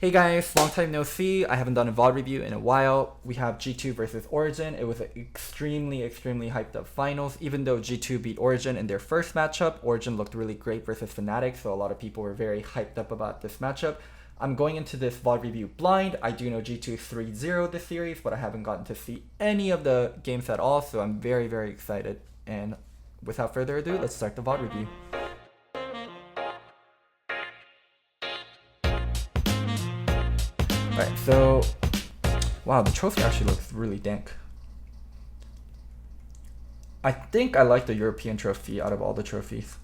Hey guys, long time no see. I haven't done a VOD review in a while. We have G2 versus Origin. It was an extremely hyped up finals. Even though G2 beat Origin in their first matchup, Origin looked really great versus Fnatic, so a lot of people were very hyped up about this matchup. I'm going into this VOD review blind. I do know G2 3-0 this series, but I haven't gotten to see any of the games at all, so I'm very excited. And without further ado, let's start the VOD review. Alright, so wow, the trophy actually looks really dank. I think I like the European trophy out of all the trophies.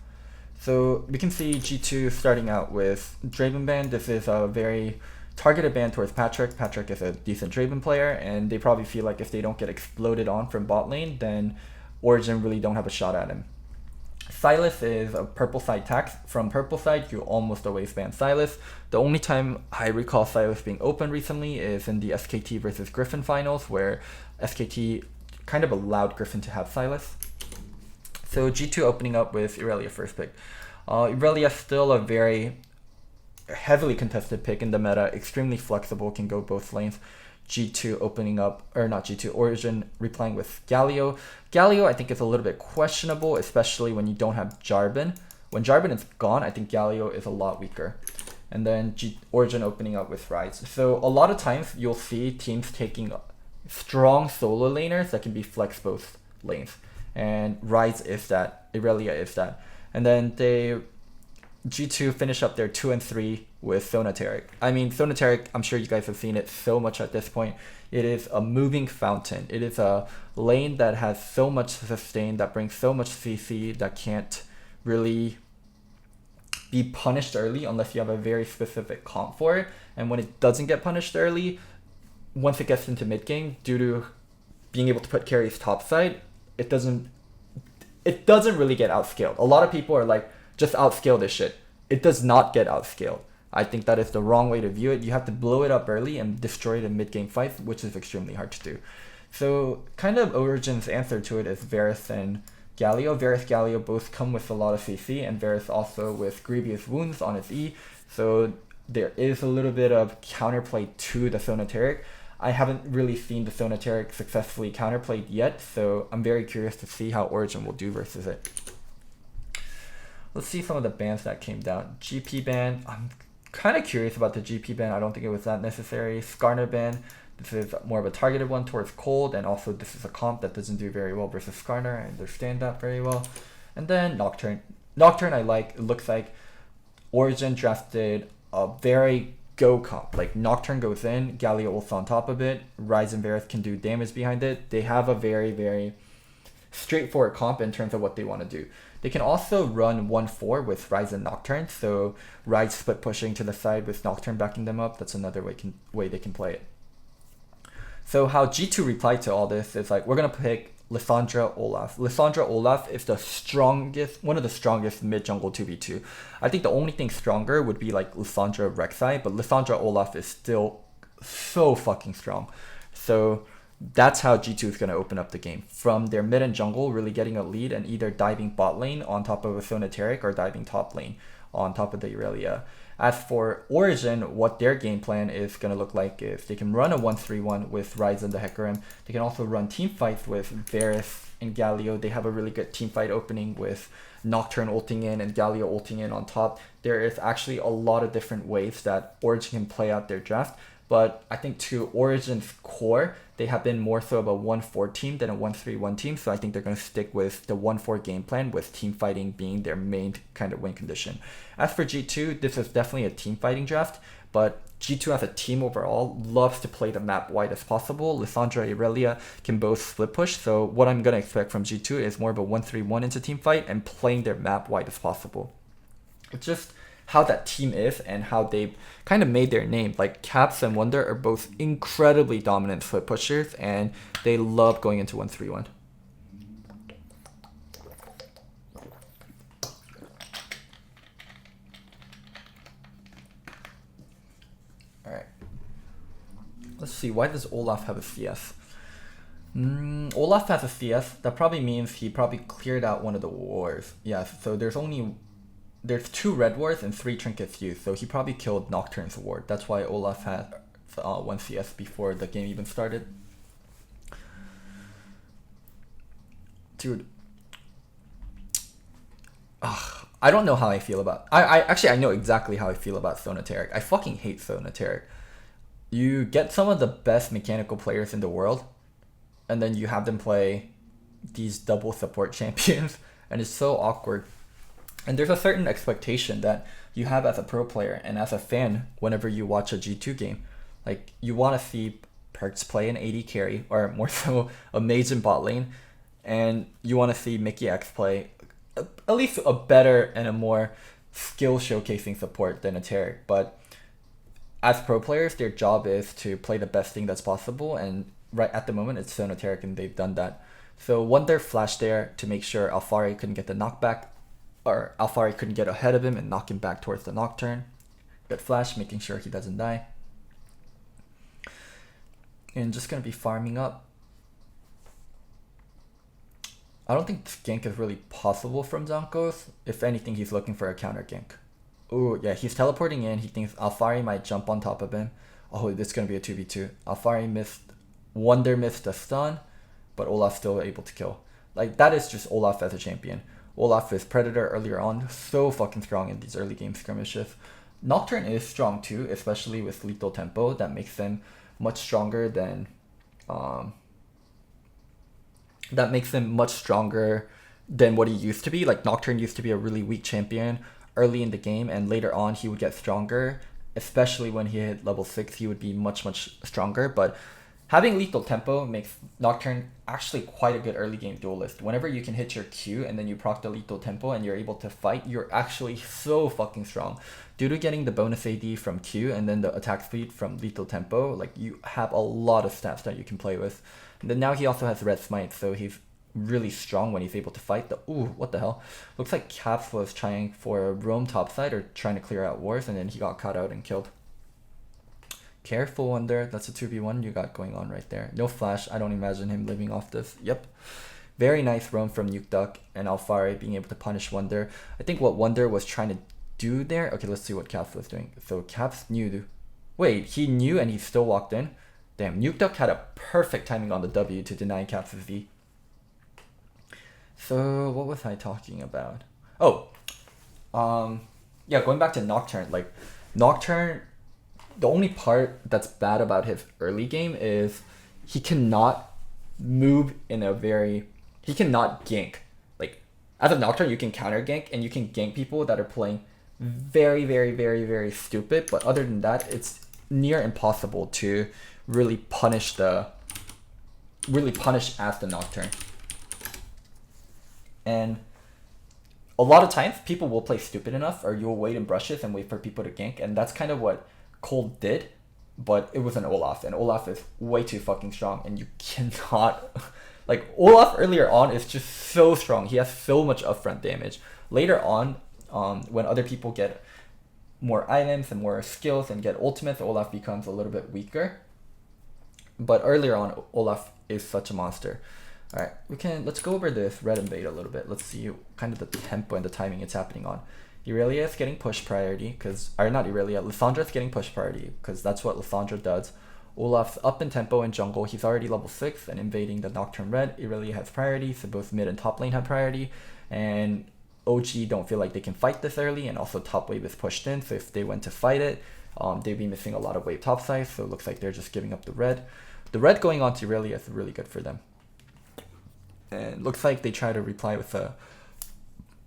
So we can see G2 starting out with Draven ban. This is a very targeted ban towards Patrick. Patrick is a decent Draven player, and they probably feel like if they don't get exploded on from bot lane, then Origin really don't have a shot at him. Sylas is a purple side tax. From purple side, you almost always ban Sylas. The only time I recall Sylas being open recently is in the SKT versus Griffin finals, where SKT kind of allowed Griffin to have Sylas. So G2 opening up with Irelia first pick. Irelia still a very heavily contested pick in the meta, extremely flexible, can go both lanes. G2 opening up, or not G2, Origin replying with Galio. Galio I think is a little bit questionable, especially when you don't have Jarvan. When Jarvan is gone, I think Galio is a lot weaker. And then Origin opening up with Riot. So a lot of times you'll see teams taking strong solo laners that can be flex both lanes. And Riot is that, Irelia is that. And then G2 finish up their 2 and 3 with Sonateric. I mean, Sonateric, I'm sure you guys have seen it so much at this point. It is a moving fountain. It is a lane that has so much sustain, that brings so much CC, that can't really be punished early unless you have a very specific comp for it. And when it doesn't get punished early, once it gets into mid game, due to being able to put carries topside, it doesn't really get outscaled. A lot of people are like, just outscale this shit. It does not get outscaled. I think that is the wrong way to view it. You have to blow it up early and destroy it in mid-game fights, which is extremely hard to do. So kind of Origin's answer to it is Varus and Galio. Varus, Galio both come with a lot of CC, and Varus also with grievous wounds on his E. So there is a little bit of counterplay to the Sonateric. I haven't really seen the Sonateric successfully counterplayed yet, so I'm very curious to see how Origin will do versus it. Let's see some of the bans that came down. GP ban, I'm kind of curious about the GP ban. I don't think it was that necessary. Skarner ban, this is more of a targeted one towards Cold, and also this is a comp that doesn't do very well versus Skarner. I understand that very well. And then Nocturne. Nocturne I like. It looks like Origin drafted a very go comp. Like Nocturne goes in, Galio ults on top of it, Ryze and Varus can do damage behind it. They have a very straightforward comp in terms of what they want to do. They can also run 1-4 with Ryze and Nocturne, so Ryze split pushing to the side with Nocturne backing them up. That's another way they can play it. So how G2 replied to all this is like, we're going to pick Lissandra Olaf. Lissandra Olaf is the strongest, one of the strongest mid-jungle 2v2. I think the only thing stronger would be like Lissandra Rek'Sai, but Lissandra Olaf is still so fucking strong. So that's how G2 is going to open up the game. From their mid and jungle really getting a lead and either diving bot lane on top of a Sonateric or diving top lane on top of the Irelia. As for Origin, what their game plan is going to look like is they can run a 1-3-1 with Ryze and the Hecarim. They can also run team fights with Varus and Galio. They have a really good team fight opening with Nocturne ulting in and Galio ulting in on top. There is actually a lot of different ways that Origin can play out their draft. But I think to Origin's core, they have been more so of a 1-4 team than a 1-3-1 team. So I think they're going to stick with the 1-4 game plan, with team fighting being their main kind of win condition. As for G2, this is definitely a team fighting draft, but G2 as a team overall loves to play the map wide as possible. Lissandra and Irelia can both split push. So what I'm going to expect from G2 is more of a 1-3-1 into team fight and playing their map wide as possible. It's just how that team is and how they kind of made their name. Like Caps and Wonder are both incredibly dominant split pushers, and they love going into 1-3-1. Alright. Let's see, why does Olaf have a CS? Olaf has a CS. That probably means he probably cleared out one of the wars. Yeah, so there's only there's 2 red wards and 3 trinkets used, so he probably killed Nocturne's ward. That's why Olaf had 1 CS before the game even started. Dude. I don't know how I feel about... I know exactly how I feel about Sonateric. I fucking hate Sonateric. You get some of the best mechanical players in the world, and then you have them play these double support champions, and it's so awkward. And there's a certain expectation that you have as a pro player and as a fan whenever you watch a G2 game. Like, you want to see Perks play an AD carry, or more so a mage in bot lane, and you want to see Mickey X play at least a better and a more skill showcasing support than a Taric. But as pro players, their job is to play the best thing that's possible, and right at the moment it's Sonateric, and they've done that. So Wonder flashed there to make sure Alphari couldn't get the knockback, or Alphari couldn't get ahead of him and knock him back towards the Nocturne. Good flash, making sure he doesn't die. And just gonna be farming up. I don't think this gank is really possible from Zonkos. If anything, he's looking for a counter gank. Oh yeah, he's teleporting in. He thinks Alphari might jump on top of him. Oh, this is gonna be a 2v2. Alphari missed, Wonder missed the stun, but Olaf still able to kill. Like, that is just Olaf as a champion. Olaf is Predator earlier on, so fucking strong in these early game skirmishes. Nocturne is strong too, especially with lethal tempo. That makes him much stronger than what he used to be. Like, Nocturne used to be a really weak champion early in the game, and later on he would get stronger, especially when he hit level 6 he would be much stronger. But having lethal tempo makes Nocturne actually quite a good early game duelist. Whenever you can hit your Q and then you proc the lethal tempo and you're able to fight, you're actually so fucking strong. Due to getting the bonus AD from Q and then the attack speed from lethal tempo, like, you have a lot of stats that you can play with. And then now he also has red smite, so he's really strong when he's able to fight. Ooh, what the hell? Looks like Caps was trying for a roam topside or trying to clear out wars, and then he got caught out and killed. Careful, Wonder. That's a 2v1 you got going on right there. No flash. I don't imagine him living off this. Yep. Very nice roam from Nuke Duck and Alphari being able to punish Wonder. I think what Wonder was trying to do there... Okay, let's see what Caps was doing. So Caps knew... Wait, he knew and he still walked in? Damn, Nuke Duck had a perfect timing on the W to deny Caps' V. So, what was I talking about? Oh, yeah, going back to Nocturne. Like, Nocturne, the only part that's bad about his early game is he cannot move in a very... He cannot gank. Like, as a Nocturne, you can counter gank, and you can gank people that are playing very stupid. But other than that, it's near impossible to really punish as the Nocturne. And a lot of times people will play stupid enough, or you'll wait in brushes and wait for people to gank, and that's kind of what Cole did, but it was an Olaf, and Olaf is way too fucking strong, and you cannot... Like, Olaf earlier on is just so strong. He has so much upfront damage. Later on, when other people get more items and more skills and get ultimates, Olaf becomes a little bit weaker. But earlier on, Olaf is such a monster. Alright, let's go over this red invade a little bit. Let's see kind of the tempo and the timing it's happening on. Irelia is getting push priority, not Irelia, Lissandra is getting push priority, because that's what Lissandra does. Olaf's up in tempo in jungle, he's already level 6 and invading the Nocturne red. Irelia has priority, so both mid and top lane have priority. And OG don't feel like they can fight this early, and also top wave is pushed in, so if they went to fight it, they'd be missing a lot of wave topside, so it looks like they're just giving up the red. The red going on to Irelia is really good for them. And looks like they try to reply with a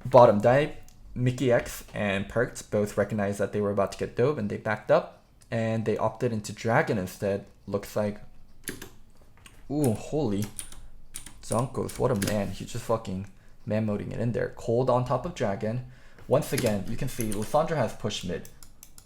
bottom dive. Mickey X and Perks both recognized that they were about to get dove, and they backed up, and they opted into Dragon instead. Looks like... Ooh, holy... Zonkos, what a man. He's just fucking man-moding it in there. Cold on top of Dragon. Once again, you can see Lissandra has push mid.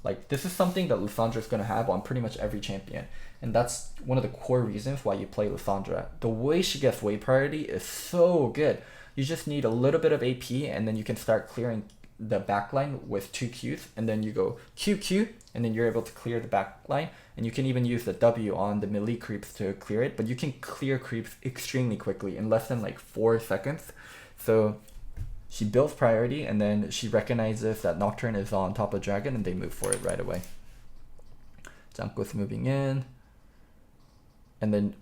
Like, this is something that Lissandra is going to have on pretty much every champion. And that's one of the core reasons why you play Lissandra. The way she gets wave priority is so good. You just need a little bit of AP, and then you can start clearing the backline with 2 Qs. And then you go QQ, and then you're able to clear the backline. And you can even use the W on the melee creeps to clear it. But you can clear creeps extremely quickly in less than like 4 seconds. So She builds priority, and then she recognizes that Nocturne is on top of Dragon, and they move for it right away. Janko's moving in. And then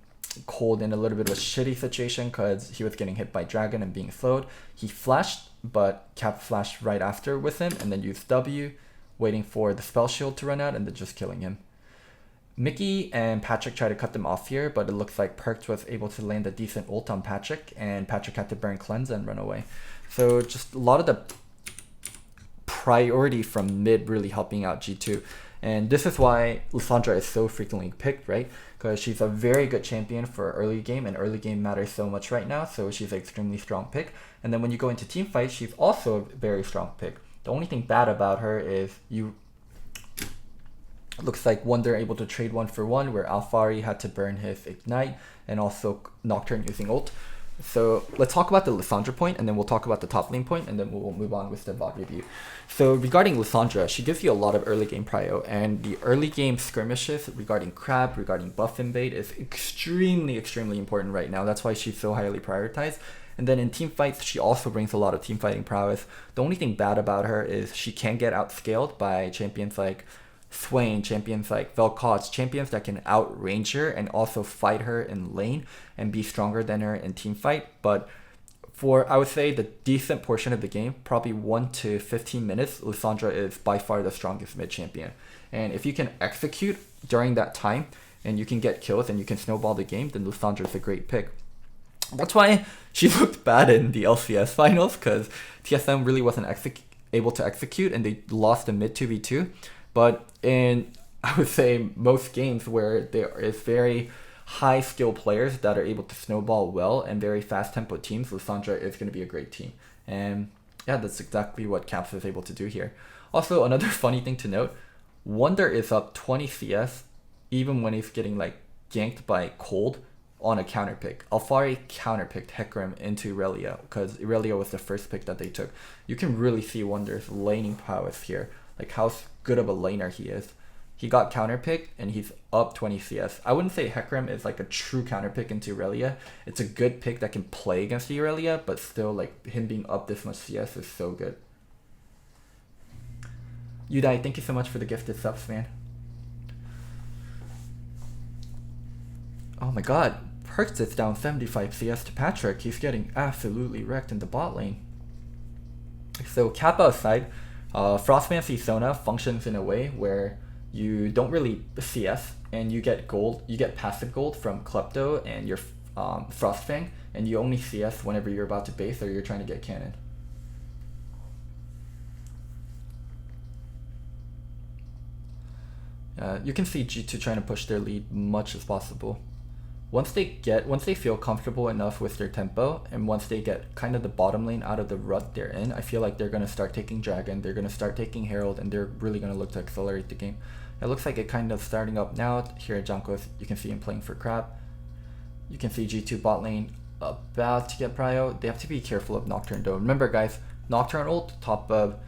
Cold in a little bit of a shitty situation because he was getting hit by Dragon and being slowed. He flashed, but Cap flashed right after with him, and then used W, waiting for the spell shield to run out, and then just killing him. Mickey and Patrick try to cut them off here, but it looks like Perkz was able to land a decent ult on Patrick, and Patrick had to burn Cleanse and run away. So just a lot of the priority from mid really helping out G2. And this is why Lissandra is so frequently picked, right? Because she's a very good champion for early game, and early game matters so much right now, so she's an extremely strong pick. And then when you go into team fights, she's also a very strong pick. The only thing bad about her is looks like Wonder able to trade 1-for-1, where Alphari had to burn his Ignite, and also Nocturne using ult. So let's talk about the Lissandra point, and then we'll talk about the top lane point, and then we'll move on with the VOD review. So regarding Lissandra, she gives you a lot of early game prio, and the early game skirmishes regarding Crab, regarding buff invade is extremely, extremely important right now. That's why she's so highly prioritized. And then in team fights, she also brings a lot of team fighting prowess. The only thing bad about her is she can get outscaled by champions like Swain, champions like Vel'Koz, champions that can outrange her and also fight her in lane and be stronger than her in team fight. But for, I would say, the decent portion of the game, probably 1 to 15 minutes, Lissandra is by far the strongest mid champion. And if you can execute during that time and you can get kills and you can snowball the game, then Lissandra is a great pick. That's why she looked bad in the LCS finals, because TSM really wasn't able to execute and they lost the mid 2v2. But in, I would say, most games where there is very high skill players that are able to snowball well and very fast tempo teams, Lissandra is going to be a great team. And yeah, that's exactly what Caps is able to do here. Also, another funny thing to note, Wonder is up 20 CS even when he's getting like ganked by Cold on a counter pick. Alphari counterpicked Hecarim into Irelia because Irelia was the first pick that they took. You can really see Wonder's laning prowess here, like how good of a laner he is. He got counterpicked and he's up 20 CS. I wouldn't say Hecarim is like a true counterpick into Irelia. It's a good pick that can play against Irelia, but still, like, him being up this much CS is so good. Udai, thank you so much for the gifted subs, man. Oh my god, Perkz is down 75 CS to Patrick. He's getting absolutely wrecked in the bot lane. So Kappa aside, Frostmancy Sona functions in a way where you don't really CS and you get gold, you get passive gold from Klepto and your Frostfang, and you only CS whenever you're about to base or you're trying to get cannon. You can see G2 trying to push their lead much as possible. Once they feel comfortable enough with their tempo, and once they get kind of the bottom lane out of the rut they're in, I feel like they're going to start taking Dragon, they're going to start taking Herald, and they're really going to look to accelerate the game. It looks like it kind of starting up now. Here at Jankos, you can see him playing for Crab. You can see G2 bot lane about to get prio. They have to be careful of Nocturne though. Remember guys, Nocturne ult top of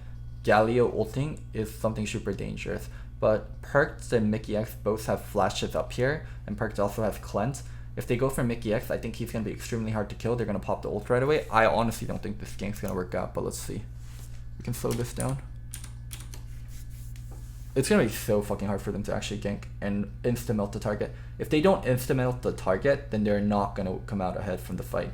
Galio ulting is something super dangerous. But Perkz and Mickey X both have flashes up here, and Perkz also has Cleanse. If they go for Mickey X, I think he's going to be extremely hard to kill. They're going to pop the ult right away. I honestly don't think this gank's going to work out, but let's see. We can slow this down. It's going to be so fucking hard for them to actually gank and insta-melt the target. If they don't insta-melt the target, then they're not going to come out ahead from the fight.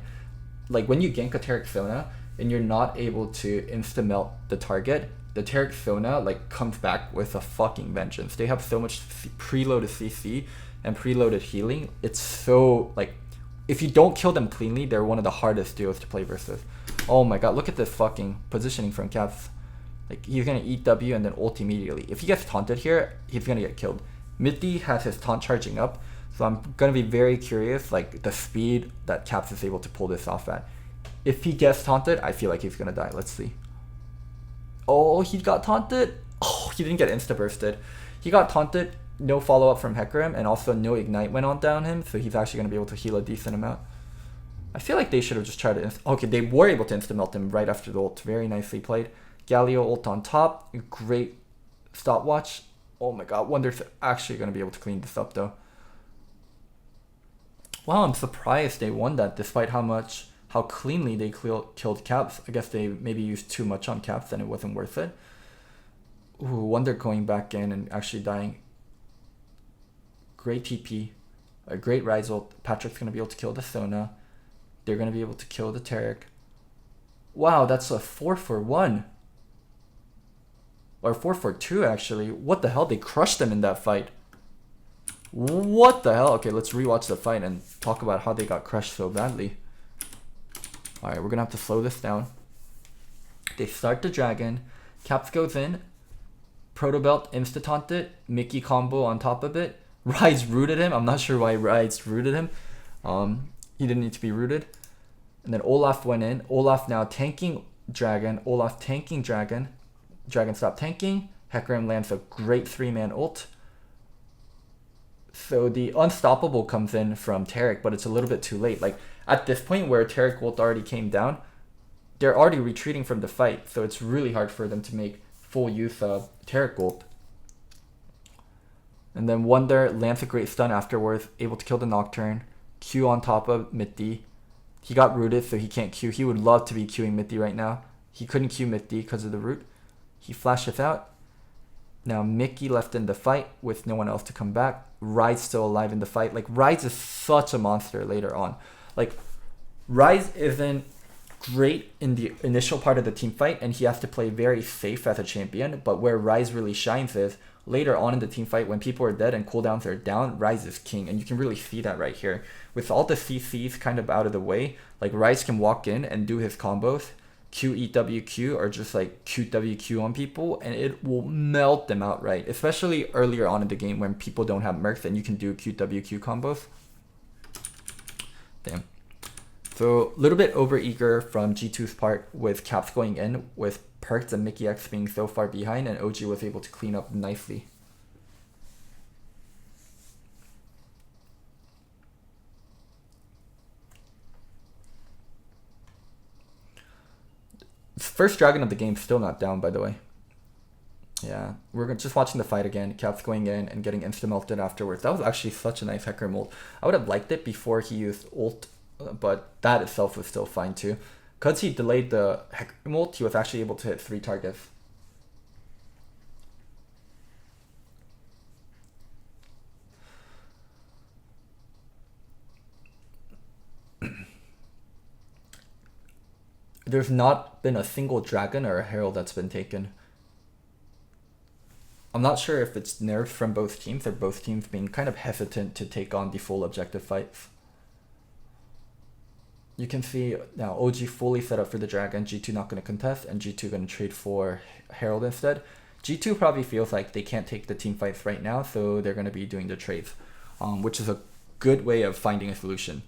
Like when you gank a Taric Sona and you're not able to insta-melt the target, the Taric Sona like comes back with a fucking vengeance. They have so much preloaded CC and preloaded healing. It's so, like, if you don't kill them cleanly, they're one of the hardest duos to play versus. Oh my god, look at this fucking positioning from Caps. Like, he's gonna eat W and then ult immediately. If he gets taunted here, he's gonna get killed. Middy has his taunt charging up, so I'm gonna be very curious, like, the speed that Caps is able to pull this off at. If he gets taunted, I feel like he's gonna die. Let's see. Oh, he got taunted. Oh, he didn't get insta-bursted. He got taunted. No follow-up from Hecarim, and also no Ignite went on down him, so he's actually going to be able to heal a decent amount. I feel like they should have just tried to okay, they were able to insta-melt him right after the ult. Very nicely played. Galio ult on top. Great stopwatch. Oh my god, Wonder's actually going to be able to clean this up, though. Wow, I'm surprised they won that, despite how much how cleanly they killed Caps. I guess they maybe used too much on Caps and it wasn't worth it. Ooh, Wonder going back in and actually dying. Great TP. A great Rise ult. Patrick's going to be able to kill the Sona. They're going to be able to kill the Taric. Wow, that's a 4-for-1. Or 4-for-2 actually. What the hell? They crushed them in that fight. What the hell? Okay, let's rewatch the fight and talk about how they got crushed so badly. Alright, we're going to have to slow this down. They start the dragon. Caps goes in. Protobelt insta-taunted. Mickey combo on top of it. Rise rooted him. I'm not sure why Rise rooted him. He didn't need to be rooted. And then Olaf went in. Olaf now tanking dragon. Olaf tanking dragon. Dragon stopped tanking. Hecarim lands a great 3-man ult. So the unstoppable comes in from Taric, but it's a little bit too late. Like at this point where Taric ult already came down, they're already retreating from the fight. So it's really hard for them to make full use of Taric ult. And then Wonder lands a great stun afterwards, able to kill the Nocturne. Q on top of Mitty. He got rooted, so he can't Q. He would love to be Qing Mitty right now. He couldn't Q Mitty because of the root. He flashes out. Now Mickey left in the fight with no one else to come back. Rise still alive in the fight. Like Rise is such a monster later on. Like Rise isn't great in the initial part of the team fight and he has to play very safe as a champion, but where Rise really shines is later on in the team fight when people are dead and cooldowns are down, Rise is king, and you can really see that right here. With all the CCs kind of out of the way, like Rise can walk in and do his combos, Q, E, W, Q, or just like Q, W, Q on people, and it will melt them outright, especially earlier on in the game when people don't have mercs and you can do Q, W, Q combos. Damn. So a little bit over-eager from G2's part with Caps going in, with Perks and Mickey X being so far behind, and OG was able to clean up nicely. First dragon of the game, still not down, by the way. Yeah, we're just watching the fight again. Caps going in and getting insta-melted afterwards. That was actually such a nice Hecarim ult. I would have liked it before he used ult, but that itself was still fine too. Because he delayed the Hecarim ult, he was actually able to hit 3 targets. There's not been a single dragon or a herald that's been taken. I'm not sure if it's nerfs from both teams or both teams being kind of hesitant to take on the full objective fights. You can see now OG fully set up for the dragon, G2 not going to contest, and G2 going to trade for herald instead. G2 probably feels like they can't take the team fights right now, so they're going to be doing the trades, which is a good way of finding a solution.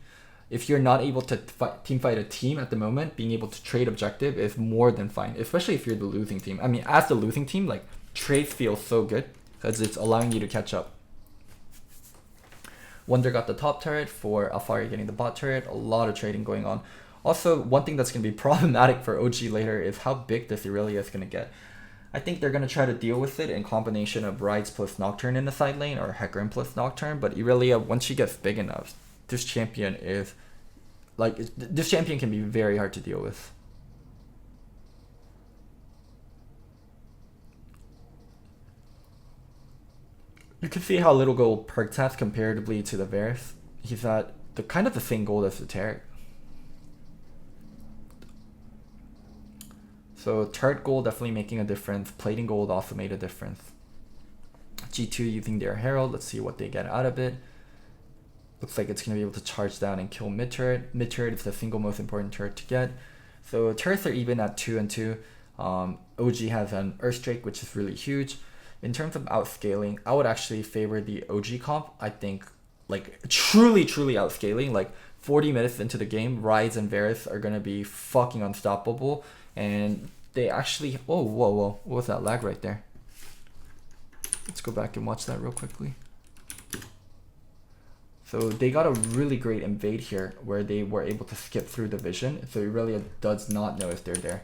If you're not able to team fight a team at the moment, being able to trade objective is more than fine, especially if you're the losing team. I mean, as the losing team, like, trades feel so good because it's allowing you to catch up. Wonder got the top turret for Alfari getting the bot turret. A lot of trading going on. Also, one thing that's going to be problematic for OG later is how big this Irelia is going to get. I think they're going to try to deal with it in combination of Rise plus Nocturne in the side lane or Hecarim plus Nocturne, but Irelia, once she gets big enough, this champion is like, this champion can be very hard to deal with. You can see how little gold Perks has comparatively to the Varus. He's at the kind of the same gold as the Taric. So turret gold definitely making a difference. Plating gold also made a difference. G2 using their herald. Let's see what they get out of it. Looks like it's going to be able to charge down and kill mid turret. Mid turret is the single most important turret to get. So turrets are even at 2 and 2. OG has an Earthdrake, which is really huge. In terms of outscaling, I would actually favor the OG comp. I think, like, truly outscaling. Like, 40 minutes into the game, Rise and Varus are going to be fucking unstoppable. And they actually... Oh, whoa. What was that lag right there? Let's go back and watch that real quickly. So they got a really great invade here where they were able to skip through the vision. So Irelia does not know if they're there.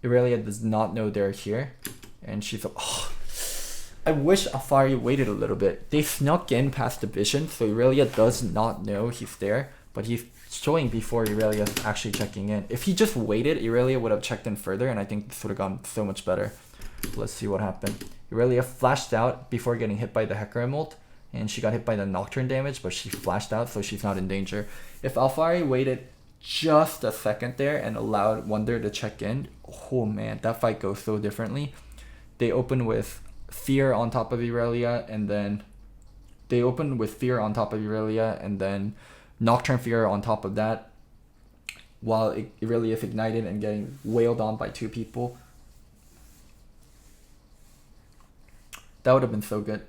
Irelia does not know they're here. And she's like, oh, I wish Alfari waited a little bit. They snuck in past the vision, so Irelia does not know he's there. But he's showing before Irelia actually checking in. If he just waited, Irelia would have checked in further, and I think this would have gone so much better. Let's see what happened. Irelia flashed out before getting hit by the Hecarim ult, and she got hit by the Nocturne damage, but she flashed out, so she's not in danger. If Alphari waited just a second there and allowed Wonder to check in, oh man, that fight goes so differently. They open with Fear on top of Irelia, and then Nocturne Fear on top of that, while Irelia is ignited and getting wailed on by 2 people. That would have been so good.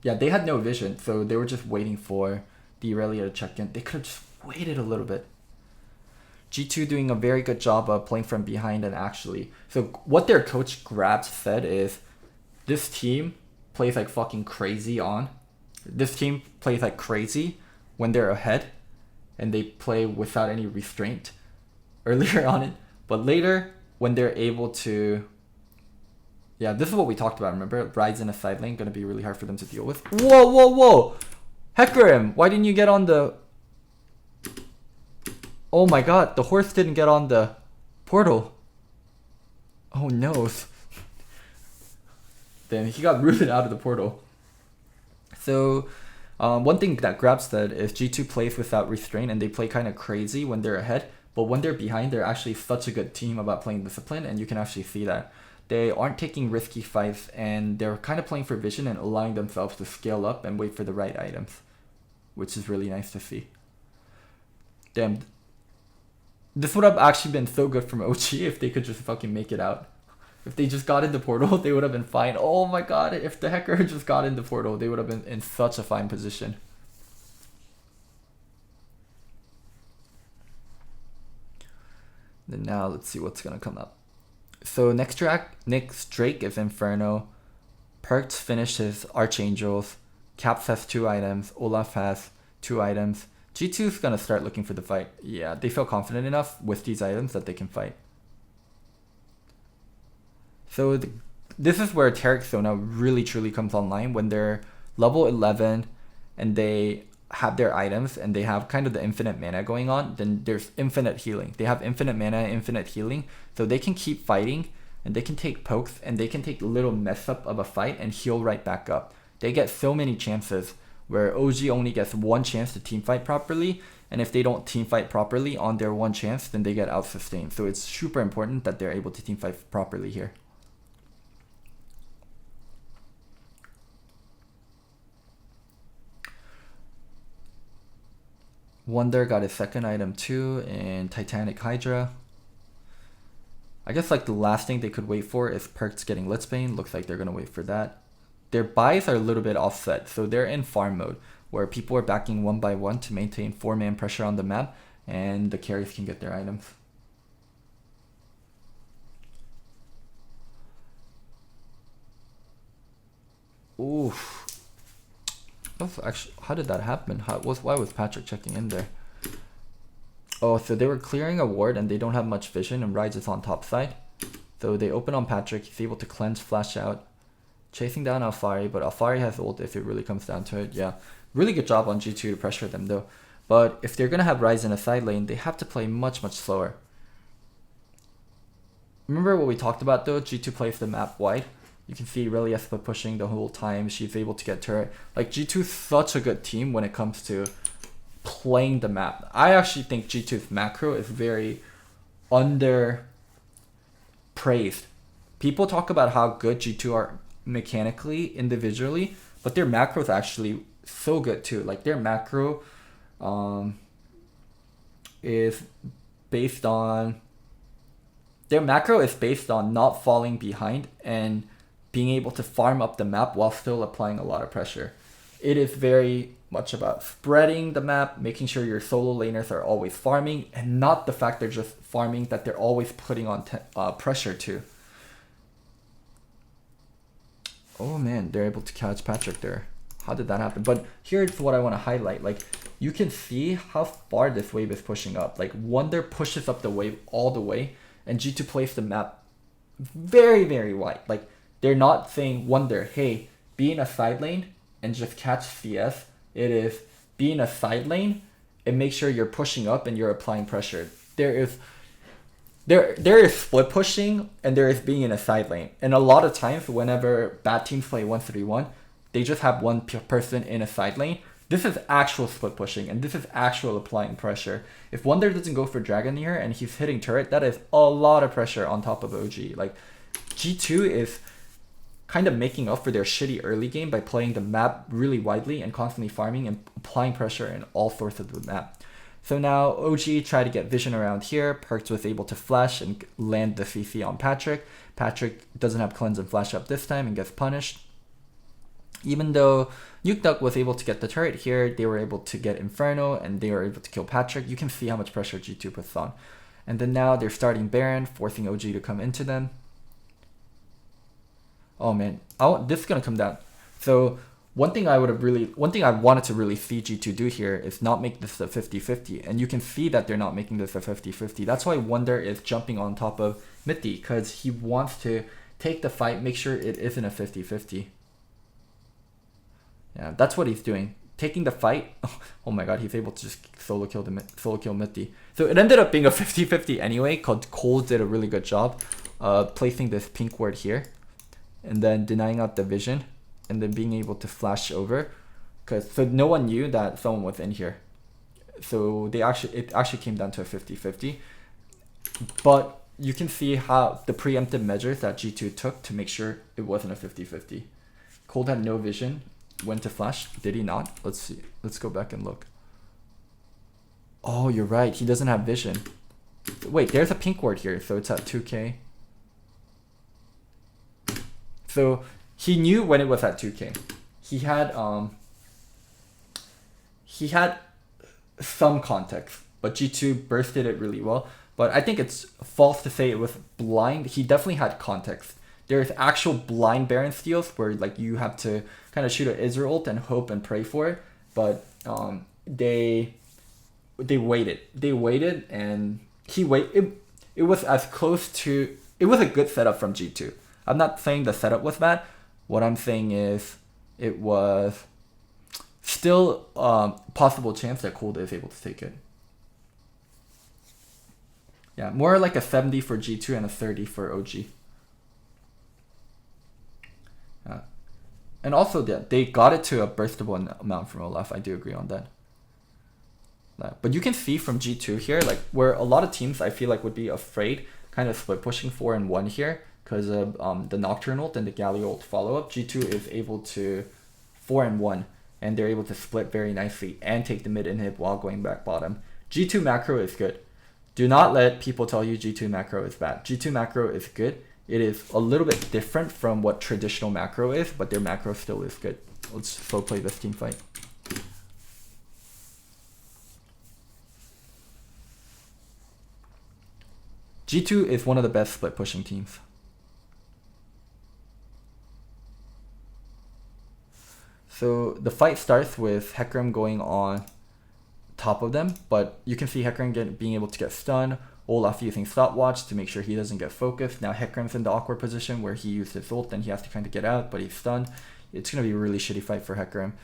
Yeah, they had no vision, so they were just waiting for the Irelia to check in. They could have just waited a little bit. G2 doing a very good job of playing from behind, and actually, so what their coach Grabs said is, this team plays like fucking crazy This team plays like crazy when they're ahead, and they play without any restraint earlier on it. But later, when they're able to... Yeah, this is what we talked about, remember? Rides in a side lane, gonna be really hard for them to deal with. Whoa! Hecarim, why didn't you get on the... Oh my god, the horse didn't get on the portal. Oh no. Then he got rooted out of the portal. So, one thing that Grab said is G2 plays without restraint, and they play kind of crazy when they're ahead. But when they're behind, they're actually such a good team about playing discipline, and you can actually see that. They aren't taking risky fights, and they're kind of playing for vision and allowing themselves to scale up and wait for the right items, which is really nice to see. Damn. This would have actually been so good from OG if they could just fucking make it out. If they just got in the portal, they would have been fine. Oh my god, if the Hecker just got in the portal, they would have been in such a fine position. Then now, let's see what's going to come up. So next Drake is Inferno. Perks finished his Archangels. Caps has 2 items. Olaf has 2 items. G2 is going to start looking for the fight. Yeah, they feel confident enough with these items that they can fight. So this is where Taric Sona really truly comes online, when they're level 11 and they have their items and they have kind of the infinite mana going on. Then there's infinite healing. They have infinite mana, infinite healing, so they can keep fighting, and they can take pokes, and they can take a little mess up of a fight and heal right back up. They get so many chances, where OG only gets 1 chance to team fight properly, and if they don't team fight properly on their 1 chance, then they get out sustained. So it's super important that they're able to team fight properly here. Wonder got his 2nd item too in Titanic Hydra. I guess like the last thing they could wait for is Perks getting Blitzbane. Looks like they're going to wait for that. Their buys are a little bit offset, so they're in farm mode, where people are backing 1 by 1 to maintain 4-man pressure on the map, and the carries can get their items. Oof. Actually, how did that happen? Why was Patrick checking in there? Oh, so they were clearing a ward and they don't have much vision, and Rides is on top side. So they open on Patrick. He's able to cleanse, flash out, chasing down Alphari, but Alphari has ult if it really comes down to it. Yeah, really good job on G2 to pressure them though. But if they're gonna have Rides in a side lane, they have to play much slower. Remember what we talked about though? G2 plays the map wide. You can see really Espa pushing the whole time. She's able to get turret. Like, G2 is such a good team when it comes to playing the map. I actually think G2's macro is very underpraised. People talk about how good G2 are mechanically, individually, but their macro is actually so good too. Like, their macro is based on not falling behind and being able to farm up the map while still applying a lot of pressure. It is very much about spreading the map, making sure your solo laners are always farming, and not the fact they're just farming, that they're always putting on pressure too. Oh man, they're able to catch Patrick there. How did that happen? But here's what I want to highlight. Like, you can see how far this wave is pushing up. Like, Wonder pushes up the wave all the way, and G2 plays the map very wide. Like, they're not saying, Wonder, hey, be in a side lane and just catch CS. It is, be in a side lane and make sure you're pushing up and you're applying pressure. There is split pushing and there is being in a side lane. And a lot of times whenever bad teams play 1-3-1, they just have one person in a side lane. This is actual split pushing and this is actual applying pressure. If Wonder doesn't go for Dragon here and he's hitting turret, that is a lot of pressure on top of OG. Like G2 is kind of making up for their shitty early game by playing the map really widely and constantly farming and applying pressure in all sorts of the map. So now OG tried to get vision around here. Perks was able to flash and land the CC on Patrick. Patrick doesn't have cleanse and flash up this time and gets punished. Even though Locodoco was able to get the turret here, they were able to get Inferno and they were able to kill Patrick. You can see how much pressure G2 puts on. And then now they're starting Baron, forcing OG to come into them. Oh man, this is gonna come down. So one thing I wanted to really see G2 do here is not make this a 50-50. And you can see that they're not making this a 50-50. That's why Wonder is jumping on top of Mitty, because he wants to take the fight, make sure it isn't a 50-50. Yeah, that's what he's doing. Taking the fight. Oh my god, he's able to just solo kill Mitty. So it ended up being a 50-50 anyway, because Cole did a really good job placing this pink ward here. And then denying out the vision. And then being able to flash over. So no one knew that someone was in here. So it actually came down to a 50-50. But you can see how the preemptive measures that G2 took to make sure it wasn't a 50-50. Cold had no vision. Went to flash. Did he not? Let's see. Let's go back and look. Oh, you're right. He doesn't have vision. Wait, there's a pink ward here. So it's at 2k. So he knew when it was at 2k. He had some context, but G2 bursted it really well. But I think it's false to say it was blind. He definitely had context. There's actual blind Baron steals where like you have to kind of shoot an Israel ult and hope and pray for it. But they waited. They waited and it was as close to, it was a good setup from G2. I'm not saying the setup was bad. What I'm saying is it was still possible chance that Cold is able to take it. Yeah, more like a 70 for G2 and a 30 for OG. And also they got it to a burstable amount from Olaf. I do agree on that. But you can see from G2 here, like where a lot of teams I feel like would be afraid kind of split pushing 4 and 1 here because of the Nocturne ult and the Galio ult follow up. G2 is able to 4 and 1 and they're able to split very nicely and take the mid inhib while going back bottom. G2 macro is good. Do not let people tell you G2 macro is bad. G2 macro is good. It is a little bit different from what traditional macro is, but their macro still is good. Let's slow play this team fight. G2 is one of the best split pushing teams. So the fight starts with Hecarim going on top of them, but you can see Hecarim being able to get stunned. Olaf using stopwatch to make sure he doesn't get focused. Now Hecarim's in the awkward position where he used his ult and he has to kind of get out, but he's stunned. It's going to be a really shitty fight for Hecarim.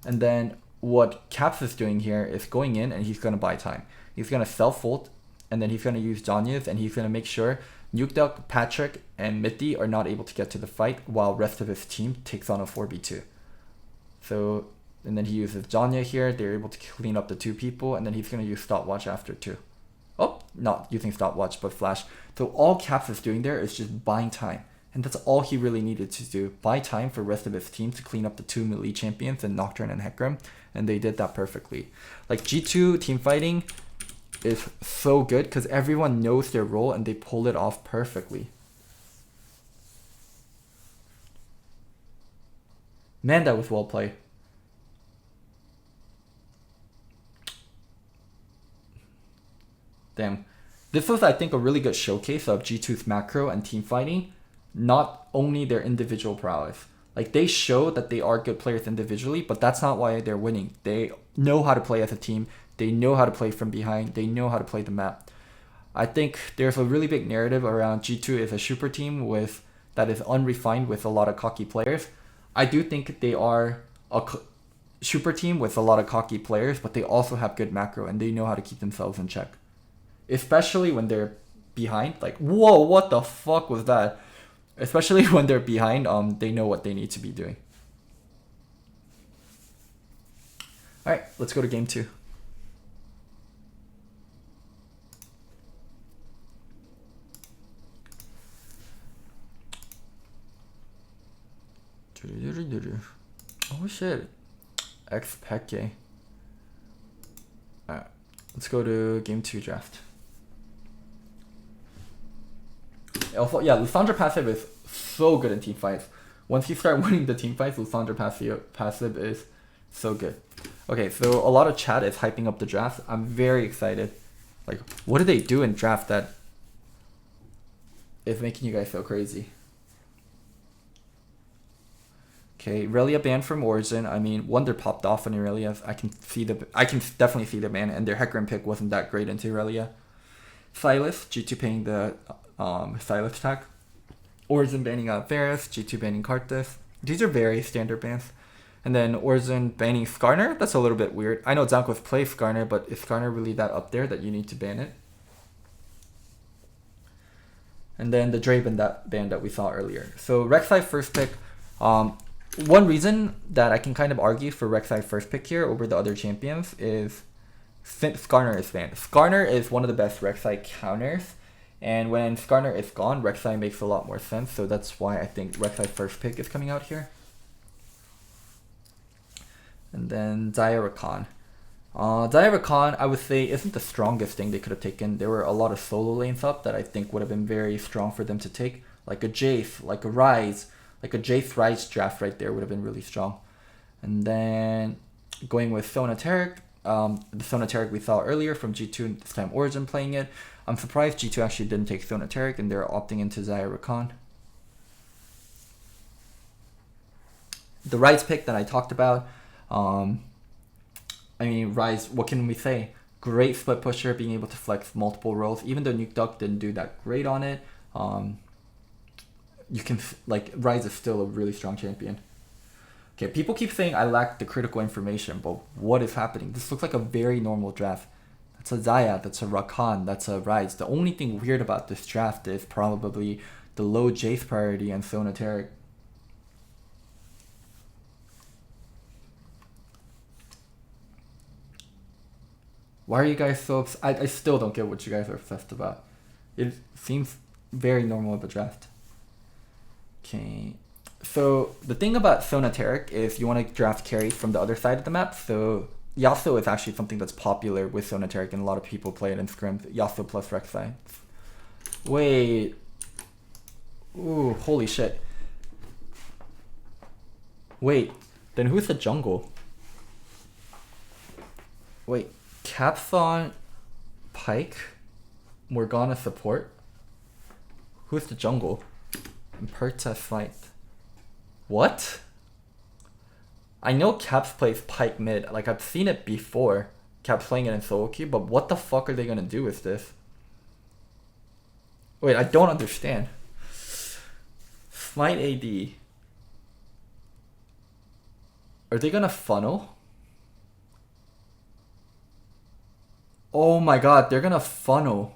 And then what Caps is doing here is going in and he's going to buy time. He's going to self-ult and then he's going to use Danya's and he's going to make sure Locodoco, Patrick, and Mitty are not able to get to the fight while rest of his team takes on a 4v2. So, and then he uses Danya here. They're able to clean up the 2 people and then he's going to use stopwatch after too. Oh, not using stopwatch, but flash. So all Caps is doing there is just buying time. And that's all he really needed to do. Buy time for the rest of his team to clean up the 2 melee champions and Nocturne and Hecarim. And they did that perfectly. Like G2 team fighting is so good because everyone knows their role and they pull it off perfectly. Man, that was well played. Damn. This was, I think, a really good showcase of G2's macro and team fighting, not only their individual prowess. Like, they show that they are good players individually, but that's not why they're winning. They know how to play as a team. They know how to play from behind. They know how to play the map. I think there's a really big narrative around G2 is a super team that is unrefined with a lot of cocky players. I do think they are super team with a lot of cocky players, but they also have good macro and they know how to keep themselves in check. Especially when they're behind. Like, whoa, what the fuck was that? Especially when they're behind, they know what they need to be doing. Alright, let's go to game 2. Oh shit. X-Peke. Alright, let's go to game 2 draft. Yeah, Lysandra passive is so good in team fights. Once you start winning the team fights, Lysandra passive is so good. Okay, so a lot of chat is hyping up the draft. I'm very excited. Like, what do they do in draft that is making you guys so crazy? Okay, Irelia banned from Origin. I mean, Wonder popped off on Irelia. I can definitely see the ban, and their Hecarim pick wasn't that great into Irelia. Silas, G2 paying the Silas tag. Origin banning Varus, G2 banning Karthus. These are very standard bans. And then Origin banning Skarner. That's a little bit weird. I know Zankos plays Skarner, but is Skarner really that up there that you need to ban it? And then the Draven ban that we saw earlier. So Rek'Sai first pick. One reason that I can kind of argue for Rek'Sai first pick here over the other champions is since Skarner is banned. Skarner is one of the best Rek'Sai counters. And when Skarner is gone, Rek'Sai makes a lot more sense. So that's why I think Rek'Sai first pick is coming out here. And then Xayah Rakan. Xayah Rakan, I would say, isn't the strongest thing they could have taken. There were a lot of solo lanes up that I think would have been very strong for them to take. Like a Jace, like a Ryze. Like a Jace Ryze draft right there would have been really strong. And then going with Sona Taric. The Sona Taric we saw earlier from G2, this time Origin playing it. I'm surprised G2 actually didn't take Sona Taric and they're opting into Xayah Rakan. The Ryze pick that I talked about. I mean, Ryze, what can we say? Great split pusher, being able to flex multiple roles. Even though Nuke Duck didn't do that great on it, you can, like, Ryze is still a really strong champion. Okay, people keep saying I lack the critical information, but what is happening? This looks like a very normal draft. That's a Xayah, that's a Rakan, that's a Ryze. The only thing weird about this draft is probably the low Jace priority and Sona Taric. Why are you guys so obsessed? I still don't get what you guys are obsessed about. It seems very normal of a draft. Okay. So the thing about Sona Taric is you want to draft carries from the other side of the map. So Yasuo is actually something that's popular with Sona Taric and a lot of people play it in scrims. Yasuo plus Rek'Sai. Wait. Ooh, holy shit. Wait, then who's the jungle? Wait. Capthon, Pike, Morgana support. Who's the jungle? And Perta fight. What? I know Caps plays Pike mid. Like, I've seen it before. Caps playing it in solo queue, but what the fuck are they gonna do with this? Wait, I don't understand. Smite AD. Are they gonna funnel? Oh my god, they're gonna funnel.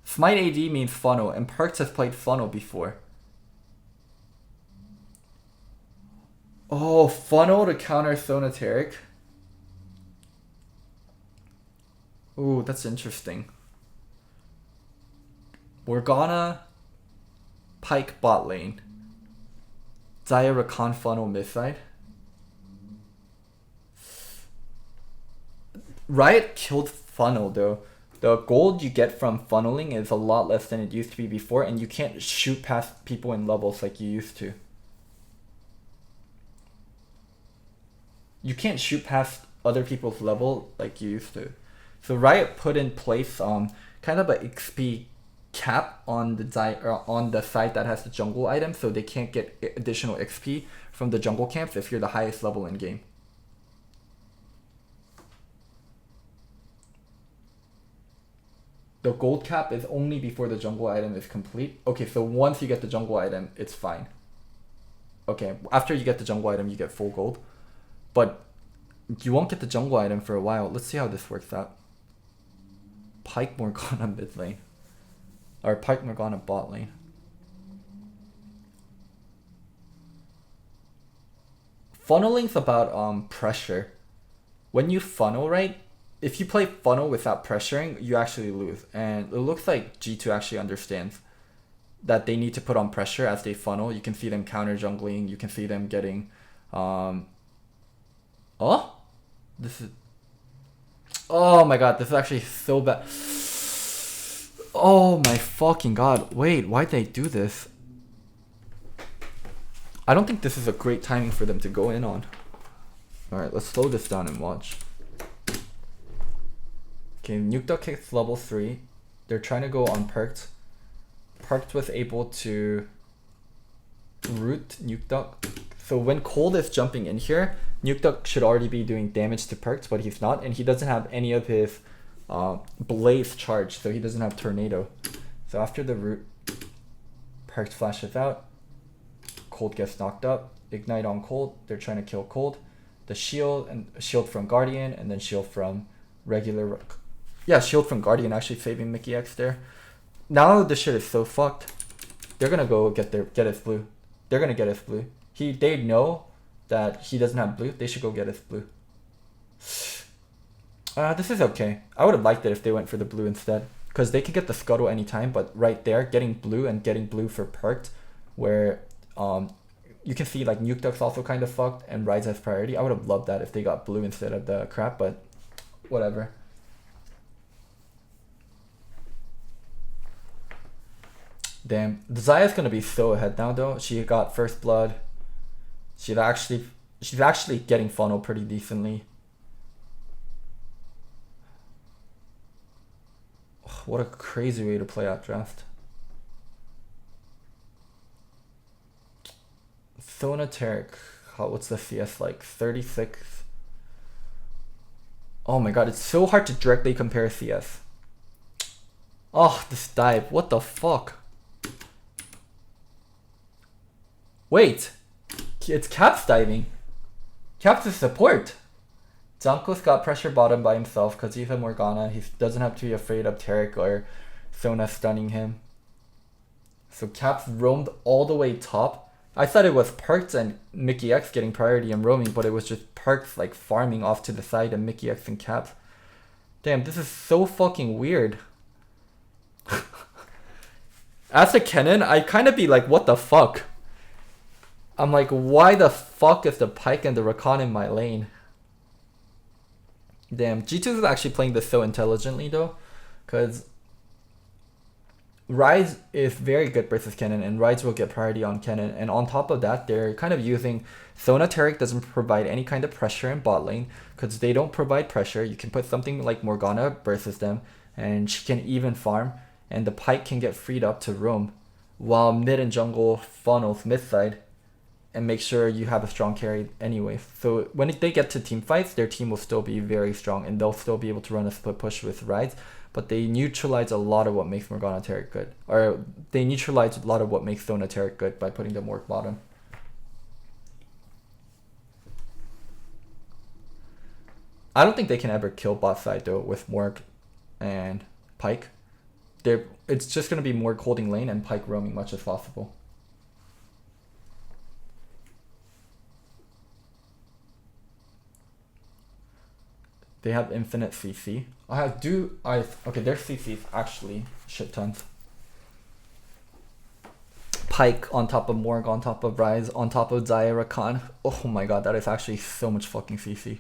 Smite AD means funnel, and Perks has played funnel before. Oh, funnel to counter Sona Taric. Ooh, that's interesting. Morgana, Pike bot lane. Xayah Rakan funnel mid side. Riot killed funnel though. The gold you get from funneling is a lot less than it used to be before, and you can't shoot past people in levels like you used to. You can't shoot past other people's level like you used to. So Riot put in place kind of a XP cap on the side that has the jungle item, so they can't get additional XP from the jungle camps if you're the highest level in game. The gold cap is only before the jungle item is complete. Okay, so once you get the jungle item, it's fine. Okay, after you get the jungle item, you get full gold. but you won't get the jungle item for a while. Let's see how this works out. Pyke Morgana mid lane. Or Pyke Morgana bot lane. Funneling's about pressure. When you funnel, right? If you play funnel without pressuring, you actually lose. And it looks like G2 actually understands that they need to put on pressure as they funnel. You can see them counter jungling. You can see them getting this is, oh my god, this is actually so bad. Oh my fucking god. Wait, why'd they do this? I don't think this is a great timing for them to go in on. Alright, let's slow this down and watch. Okay, Nuke Duck hits level 3. They're trying to go on Perked. Perked was able to root Nuke Duck. So when Cold is jumping in here, Nuke Duck should already be doing damage to Perked, but he's not. And he doesn't have any of his Blaze charge, so he doesn't have Tornado. So after the root, Perked flashes out. Cold gets knocked up. Ignite on Cold. They're trying to kill Cold. The shield and shield from Guardian, and then shield from regular. Yeah, shield from Guardian actually saving Mickey X there. Now this shit is so fucked. They're gonna go get his blue. They're gonna get his blue. They know that he doesn't have blue. They should go get his blue. This is okay. I would have liked it if they went for the blue instead, because they could get the scuttle anytime. But right there, getting blue and getting blue for Perked, where you can see like Nuke Duck's also kind of fucked and Rise has priority. I would have loved that if they got blue instead of the crap, but whatever. Damn, Zaya's gonna be so ahead now though. She got first blood. She's actually getting funneled pretty decently. What a crazy way to play out draft. Sonateric, what's the CS like? 36. Oh my god, it's so hard to directly compare CS. Oh, this dive, what the fuck? Wait, it's Caps diving. Caps is support. Zanko's got pressure bottom by himself because he's a Morgana. He doesn't have to be afraid of Taric or Sona stunning him. So Caps roamed all the way top. I thought it was Perked and Mickey X getting priority and roaming, but it was just Perked like farming off to the side and Mickey X and Caps. Damn, this is so fucking weird. As a Kennen, I'd kind of be like, what the fuck? I'm like, why the fuck is the Pyke and the Rakan in my lane? Damn, G2 is actually playing this so intelligently though, because Rise is very good versus Kennen, and Rise will get priority on Kennen. And on top of that, they're kind of using Sona Taric doesn't provide any kind of pressure in bot lane, because they don't provide pressure. You can put something like Morgana versus them, and she can even farm, and the Pyke can get freed up to roam, while mid and jungle funnels mid side, and make sure you have a strong carry anyway. So when they get to team fights, their team will still be very strong, and they'll still be able to run a split push with Rise. But they neutralize a lot of what makes Morgana Taric good. Or they neutralize a lot of what makes Sona Taric good by putting them work bottom. I don't think they can ever kill bot side though with Morg and Pyke. It's just going to be Morg holding lane and Pyke roaming much as possible. They have infinite CC. Okay, their CC is actually shit tons. Pyke on top of Morg, on top of Rise, on top of Zaya Rakan. Oh my god, that is actually so much fucking CC.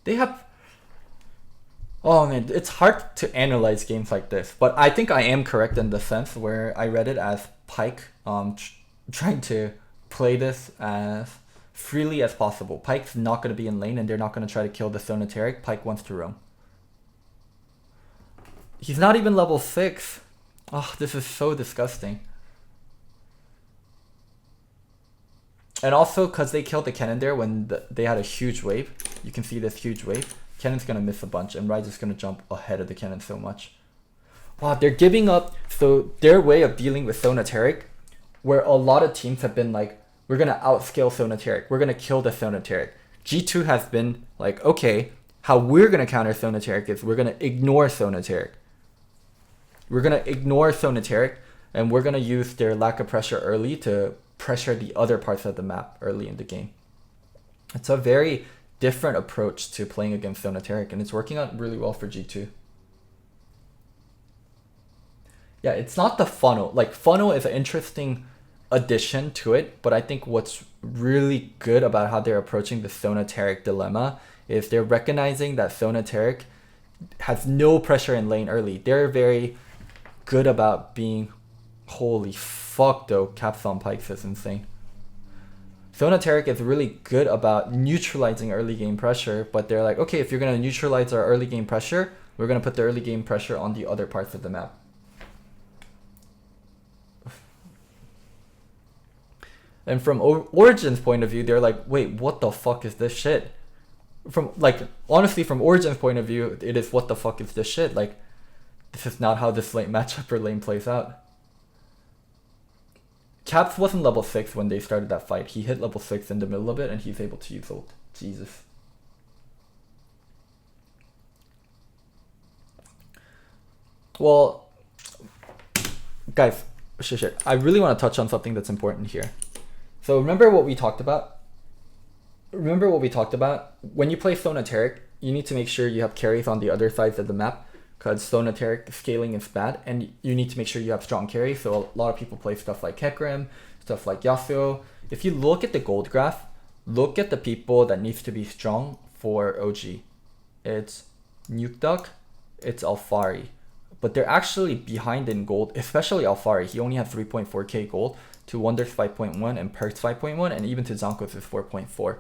They have... Oh man, it's hard to analyze games like this, but I think I am correct in the sense where I read it as Pyke trying to play this as freely as possible. Pyke's not going to be in lane, and they're not going to try to kill the Sona Taric. Pyke wants to roam. He's not even level 6. Oh, this is so disgusting. And also, because they killed the Kennen there when they had a huge wave. You can see this huge wave. Kennen's going to miss a bunch, and Rise is going to jump ahead of the Kennen so much. Wow, they're giving up. So their way of dealing with Sona Taric, where a lot of teams have been like, we're gonna outscale Sonateric. We're gonna kill the Sonateric. G2 has been like, okay, how we're gonna counter Sonateric is we're gonna ignore Sonateric. We're gonna ignore Sonateric, and we're gonna use their lack of pressure early to pressure the other parts of the map early in the game. It's a very different approach to playing against Sonateric, and it's working out really well for G2. Yeah, it's not the funnel. Like, funnel is an interesting addition to it, but I think what's really good about how they're approaching the Sonateric dilemma is they're recognizing that Sonateric has no pressure in lane early. They're very good about being... Holy fuck though, caps on pikes is insane. Sonateric is really good about neutralizing early game pressure, but they're like, okay, if you're going to neutralize our early game pressure, we're going to put the early game pressure on the other parts of the map. And from Origin's point of view, they're like, wait, what the fuck is this shit? From, like, honestly, from Origin's point of view, it is what the fuck is this shit? Like, this is not how this lane matchup or lane plays out. Caps wasn't level 6 when they started that fight. He hit level 6 in the middle of it, and he's able to use ult. Jesus. Well, guys, shit. I really want to touch on something that's important here. So remember what we talked about? Remember what we talked about? When you play Sonateric, you need to make sure you have carries on the other sides of the map, because Sonateric scaling is bad, and you need to make sure you have strong carries. So a lot of people play stuff like Hecarim, stuff like Yasuo. If you look at the gold graph, look at the people that needs to be strong for OG. It's Nukeduck, it's Alphari. But they're actually behind in gold, especially Alphari. He only has 3.4k gold, to Wonders 5.1 and Perks 5.1, and even to Zankos is 4.4.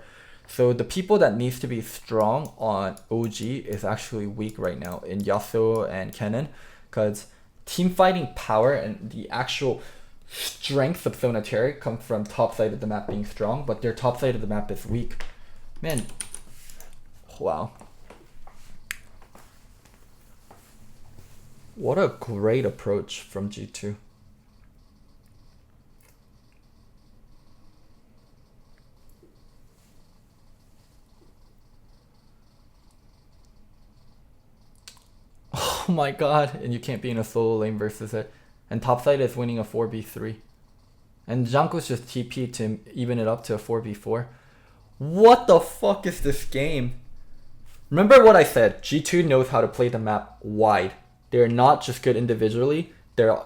So the people that needs to be strong on OG is actually weak right now in Yasuo and Kennen, because team fighting power and the actual strength of Sonateric comes from top side of the map being strong, but their top side of the map is weak. Man, wow. What a great approach from G2. Oh my god, and you can't be in a solo lane versus it. And topside is winning a 4v3. And Janko's just TP to even it up to a 4v4. What the fuck is this game? Remember what I said, G2 knows how to play the map wide. They're not just good individually. They're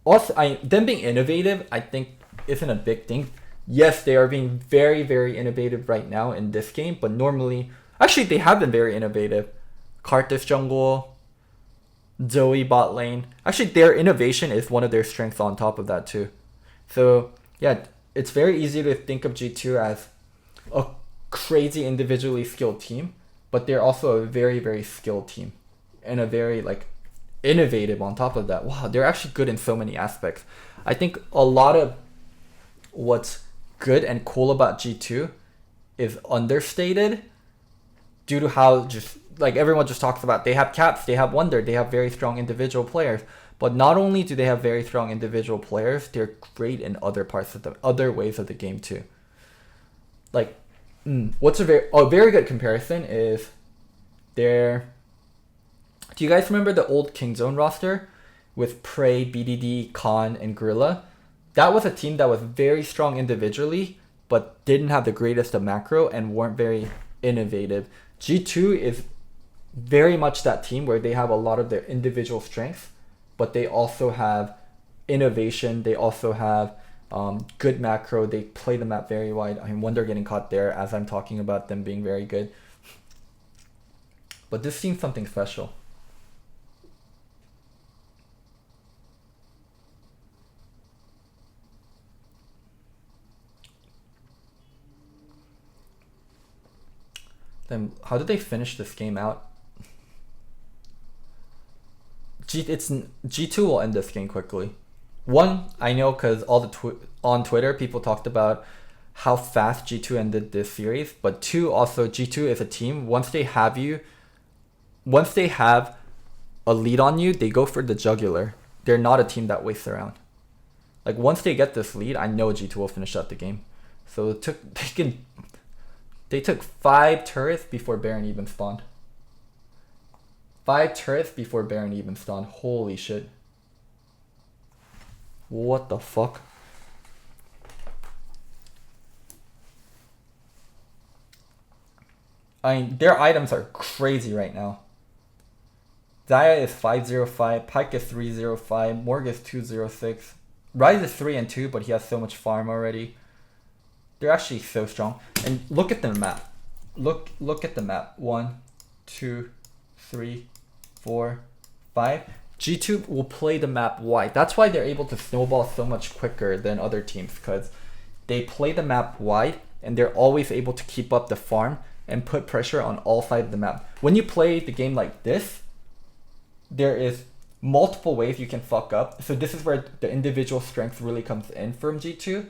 also, them being innovative, I think, isn't a big thing. Yes, they are being very, very innovative right now in this game, but normally, actually they have been very innovative. Karthus jungle, Zoe bot lane. Actually, their innovation is one of their strengths on top of that too. So yeah, it's very easy to think of G2 as a crazy individually skilled team, but they're also a very, very skilled team and a very like innovative on top of that. Wow, they're actually good in so many aspects. I think a lot of what's good and cool about G2 is understated due to how just like everyone just talks about, they have caps, they have wonder, they have very strong individual players. But not only do they have very strong individual players, they're great in other parts of the other ways of the game too. Like, what's a very good comparison is their. Do you guys remember the old Kingzone roster with Prey, BDD, Khan, and Gorilla? That was a team that was very strong individually, but didn't have the greatest of macro and weren't very innovative. G2 is very much that team where they have a lot of their individual strengths, but they also have innovation. They also have good macro. They play the map very wide. I mean, Wonder getting caught there as I'm talking about them being very good. But this seems something special. Then how did they finish this game out? G2 will end this game quickly. One, I know because all the on Twitter people talked about how fast G2 ended this series. But two, also G2 is a team. Once they have a lead on you, they go for the jugular. They're not a team that wastes around. Like once they get this lead, I know G2 will finish out the game. So they took 5 turrets before Baron even spawned. 5 turrets before Baron even spawned. Holy shit. What the fuck? I mean, their items are crazy right now. Zaya is 505, Pyke is 305, Morg is 206. Ryze is 3 and 2, but he has so much farm already. They're actually so strong. And look at the map. Look at the map. 1, 2, 3, 4, 5. G2 will play the map wide. That's why they're able to snowball so much quicker than other teams, because they play the map wide and they're always able to keep up the farm and put pressure on all sides of the map. When you play the game like this, there is multiple ways you can fuck up. So this is where the individual strength really comes in from G2.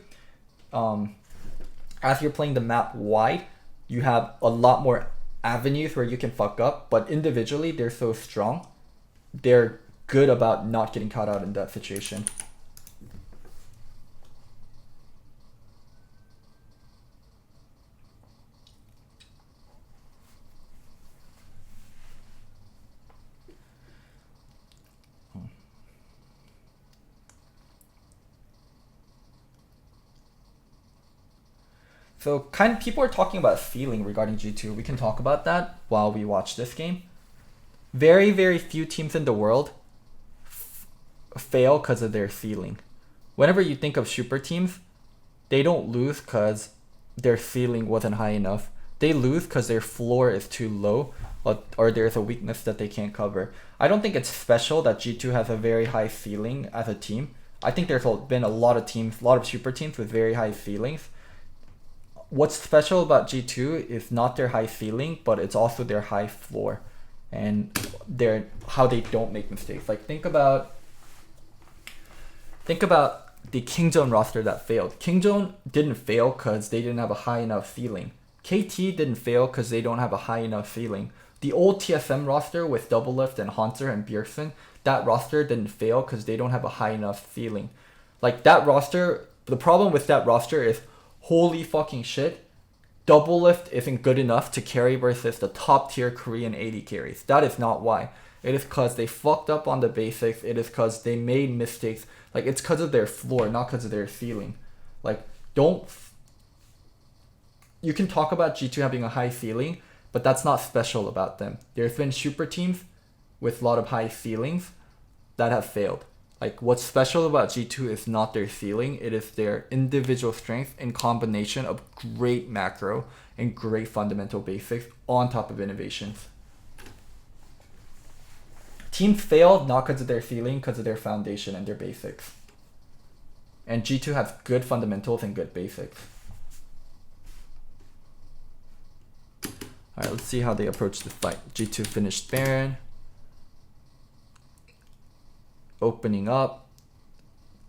As you're playing the map wide, you have a lot more avenues where you can fuck up, but individually they're so strong. They're good about not getting caught out in that situation. So kind of people are talking about ceiling regarding G2. We can talk about that while we watch this game. Very, very few teams in the world fail because of their ceiling. Whenever you think of super teams, they don't lose because their ceiling wasn't high enough. They lose because their floor is too low, or there's a weakness that they can't cover. I don't think it's special that G2 has a very high ceiling as a team. I think there's been a lot of teams, a lot of super teams with very high ceilings. What's special about G2 is not their high ceiling, but it's also their high floor and how they don't make mistakes. Like think about the King Zone roster that failed. King Zone didn't fail because they didn't have a high enough ceiling. KT didn't fail because they don't have a high enough ceiling. The old TSM roster with Doublelift and Haunter and Bjergsen, that roster didn't fail because they don't have a high enough ceiling. Like that roster, the problem with that roster is, holy fucking shit, Doublelift isn't good enough to carry versus the top tier Korean AD carries. That is not why. It is because they fucked up on the basics. It is because they made mistakes. Like it's because of their floor, not because of their ceiling. Like you can talk about G2 having a high ceiling, but that's not special about them. There's been super teams with a lot of high ceilings that have failed. Like what's special about G2 is not their ceiling, it is their individual strength in combination of great macro and great fundamental basics on top of innovations. Teams fail not because of their ceiling, because of their foundation and their basics. And G2 has good fundamentals and good basics. Alright, let's see how they approach the fight. G2 finished Baron. Opening up.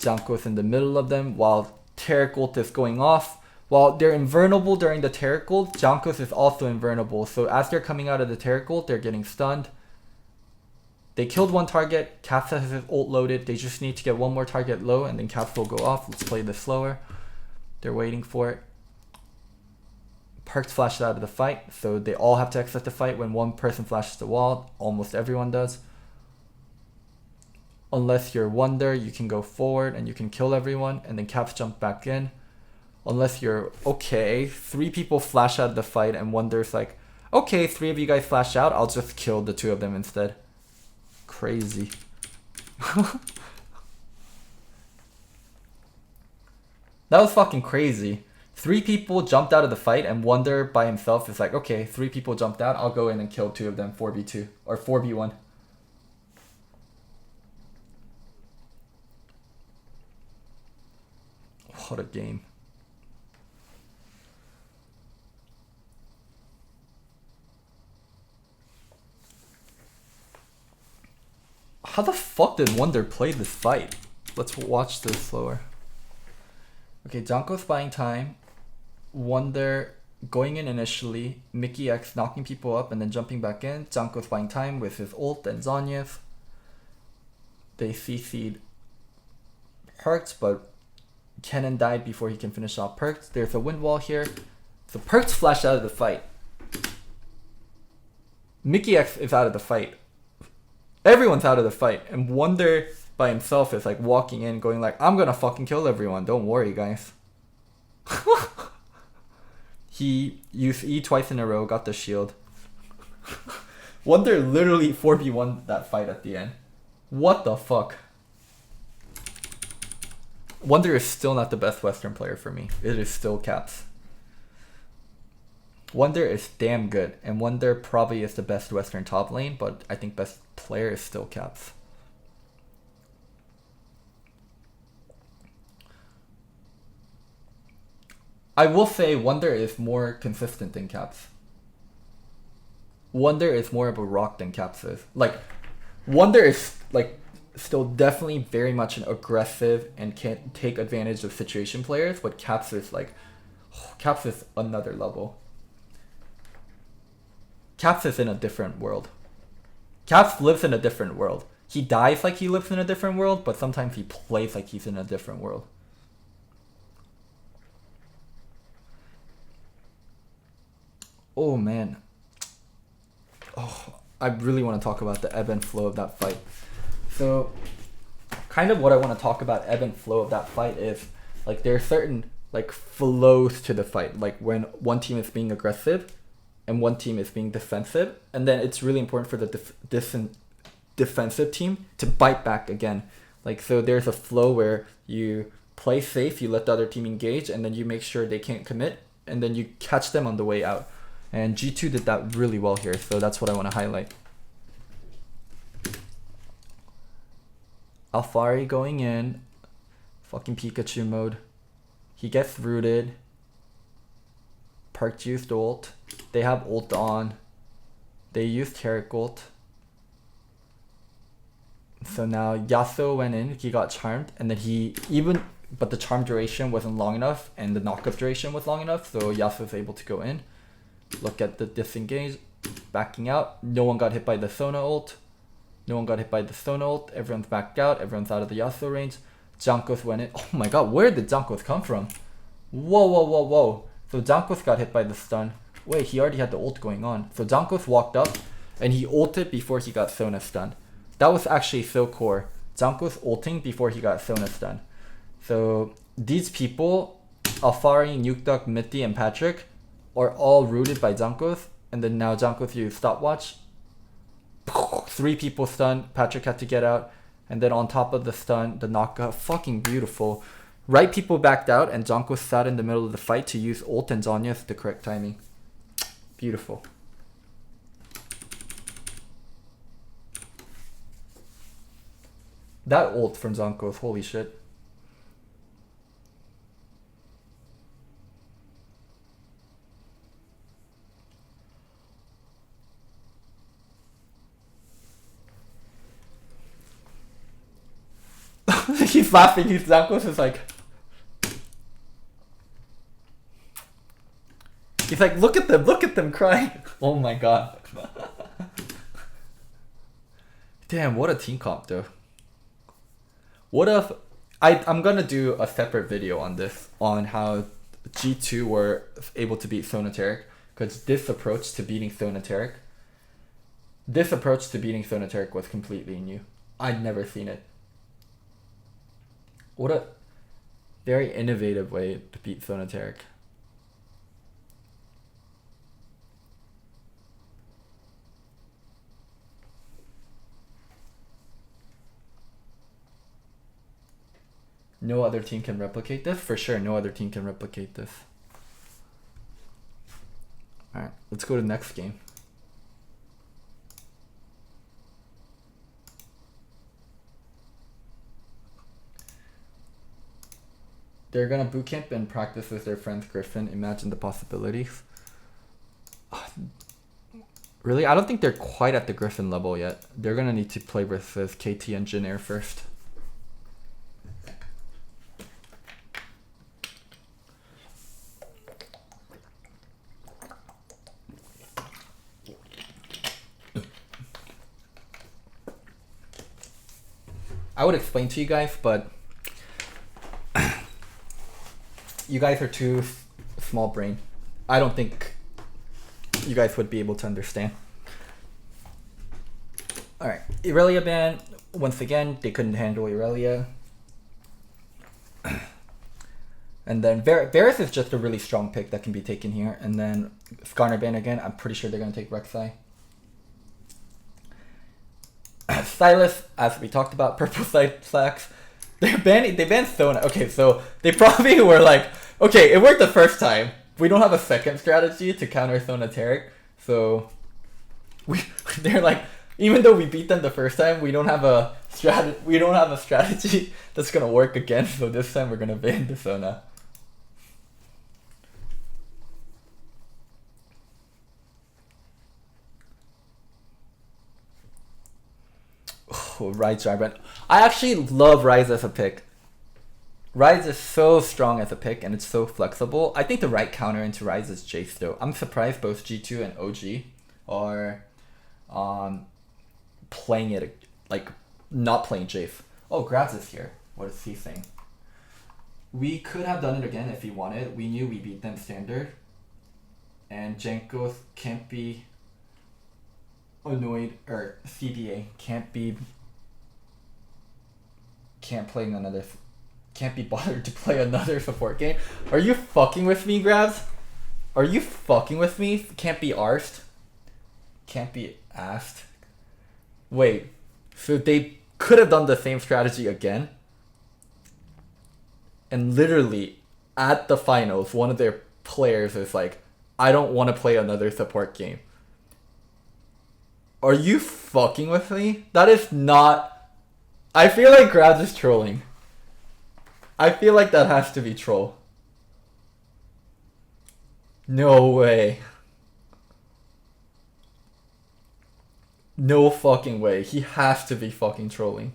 Janko's in the middle of them while Taric ult is going off. While they're invulnerable during the Taric ult, Janko's is also invulnerable. So as they're coming out of the Taric ult, they're getting stunned. They killed one target. Caps has his ult loaded. They just need to get one more target low and then Caps will go off. Let's play this slower. They're waiting for it. Perks flashed out of the fight, so they all have to exit the fight when one person flashes the wall. Almost everyone does. Unless you're Wonder, you can go forward and you can kill everyone and then Caps jump back in. Unless you're okay, 3 people flash out of the fight and Wonder's like, okay, 3 of you guys flash out, I'll just kill the 2 of them instead. Crazy. That was fucking crazy. 3 people jumped out of the fight and Wonder by himself is like, okay, 3 people jumped out, I'll go in and kill 2 of them, 4v2 or 4v1. What a game. How the fuck did Wonder play this fight? Let's watch this slower. Okay, Janko's buying time. Wonder going in initially. Mickey X knocking people up and then jumping back in. Janko's buying time with his ult and Zanya's. They CC'd Perks, but Kennen died before he can finish off Perks. There's a wind wall here. So Perks flashed out of the fight. Mickey X is out of the fight. Everyone's out of the fight. And Wonder by himself is like walking in going like, I'm gonna fucking kill everyone. Don't worry, guys. He used E twice in a row, got the shield. Wonder literally 4v1 that fight at the end. What the fuck? Wonder is still not the best Western player for me. It is still Caps. Wonder is damn good, and Wonder probably is the best Western top lane, but I think best player is still Caps. I will say Wonder is more consistent than Caps. Wonder is more of a rock than Caps is. Like, Wonder is like still definitely very much an aggressive and can take advantage of situation players, but Caps is like, Caps is another level. Caps is in a different world. Caps lives in a different world. He dies like he lives in a different world, but sometimes he plays like he's in a different world. Oh man. Oh, I really want to talk about the ebb and flow of that fight. So, kind of what I want to talk about ebb and flow of that fight is, like, there are certain, like, flows to the fight. Like, when one team is being aggressive and one team is being defensive. And then it's really important for the defensive team to bite back again. Like, so there's a flow where you play safe, you let the other team engage, and then you make sure they can't commit, and then you catch them on the way out. And G2 did that really well here, so that's what I want to highlight. Alfari going in. Fucking Pikachu mode. He gets rooted. Park used ult. They have ult on. They used Carrick ult. So now Yasuo went in, he got charmed, and then but the charm duration wasn't long enough, and the knockup duration was long enough, so Yasuo was able to go in. Look at the disengage, backing out. No one got hit by the Sona ult. No one got hit by the Sona ult. Everyone's backed out. Everyone's out of the Yasuo range. Jankos went in. Oh my god, where did Jankos come from? Whoa, whoa, whoa, whoa. So Jankos got hit by the stun. Wait, he already had the ult going on. So Jankos walked up, and he ulted before he got Sona stunned. That was actually so core. Jankos ulting before he got Sona stunned. So these people, Alfari, Nukeduck, Mitty, and Patrick, are all rooted by Jankos, and then now Jankos used stopwatch. 3 people stunned, Patrick had to get out, and then on top of the stun, the knockout, fucking beautiful. Right people backed out, and Jankos sat in the middle of the fight to use ult and Zhonya's the correct timing. Beautiful. That ult from Jankos, holy shit. He's laughing. Jankos is like, he's like, look at them crying. Oh my god. Damn, what a team comp though. What if I'm gonna do a separate video on this, on how G2 were able to beat Sonateric, because this approach to beating Sonateric was completely new. I'd never seen it. What a very innovative way to beat Sonateric. No other team can replicate this? For sure, no other team can replicate this. Alright, let's go to the next game. They're gonna bootcamp and practice with their friends Griffin. Imagine the possibilities. Really? I don't think they're quite at the Griffin level yet. They're gonna need to play versus KT Engineer first. I would explain to you guys, but You guys are too small brain. I don't think you guys would be able to understand. Alright, Irelia ban. Once again, they couldn't handle Irelia. And then Varus is just a really strong pick that can be taken here. And then Skarner ban again. I'm pretty sure they're going to take Rek'Sai. Silas, as we talked about, purple slacks. They banned Sona. Okay, so they probably were like, okay, it worked the first time. We don't have a second strategy to counter Sona Taric. So they're like, even though we beat them the first time, we don't have a strategy that's gonna work again. So this time we're gonna ban the Sona. Oh, Rise Jarvan. I actually love Rise as a pick. Rise is so strong as a pick and it's so flexible. I think the right counter into Rise is Jace though. I'm surprised both G2 and OG are playing it, like not playing Jace. Oh, Graz is here. What is he saying? We could have done it again if he wanted. We knew we beat them standard. And Jankos can't be annoyed, or CDA can't be bothered to play another support game. Are you fucking with me, Graz? Are you fucking with me? Can't be arsed. Can't be asked. Wait, so they could have done the same strategy again? And literally, at the finals, one of their players is like, I don't want to play another support game. Are you fucking with me? That is not... I feel like Graz is trolling. I feel like that has to be troll. No way. No fucking way. He has to be fucking trolling.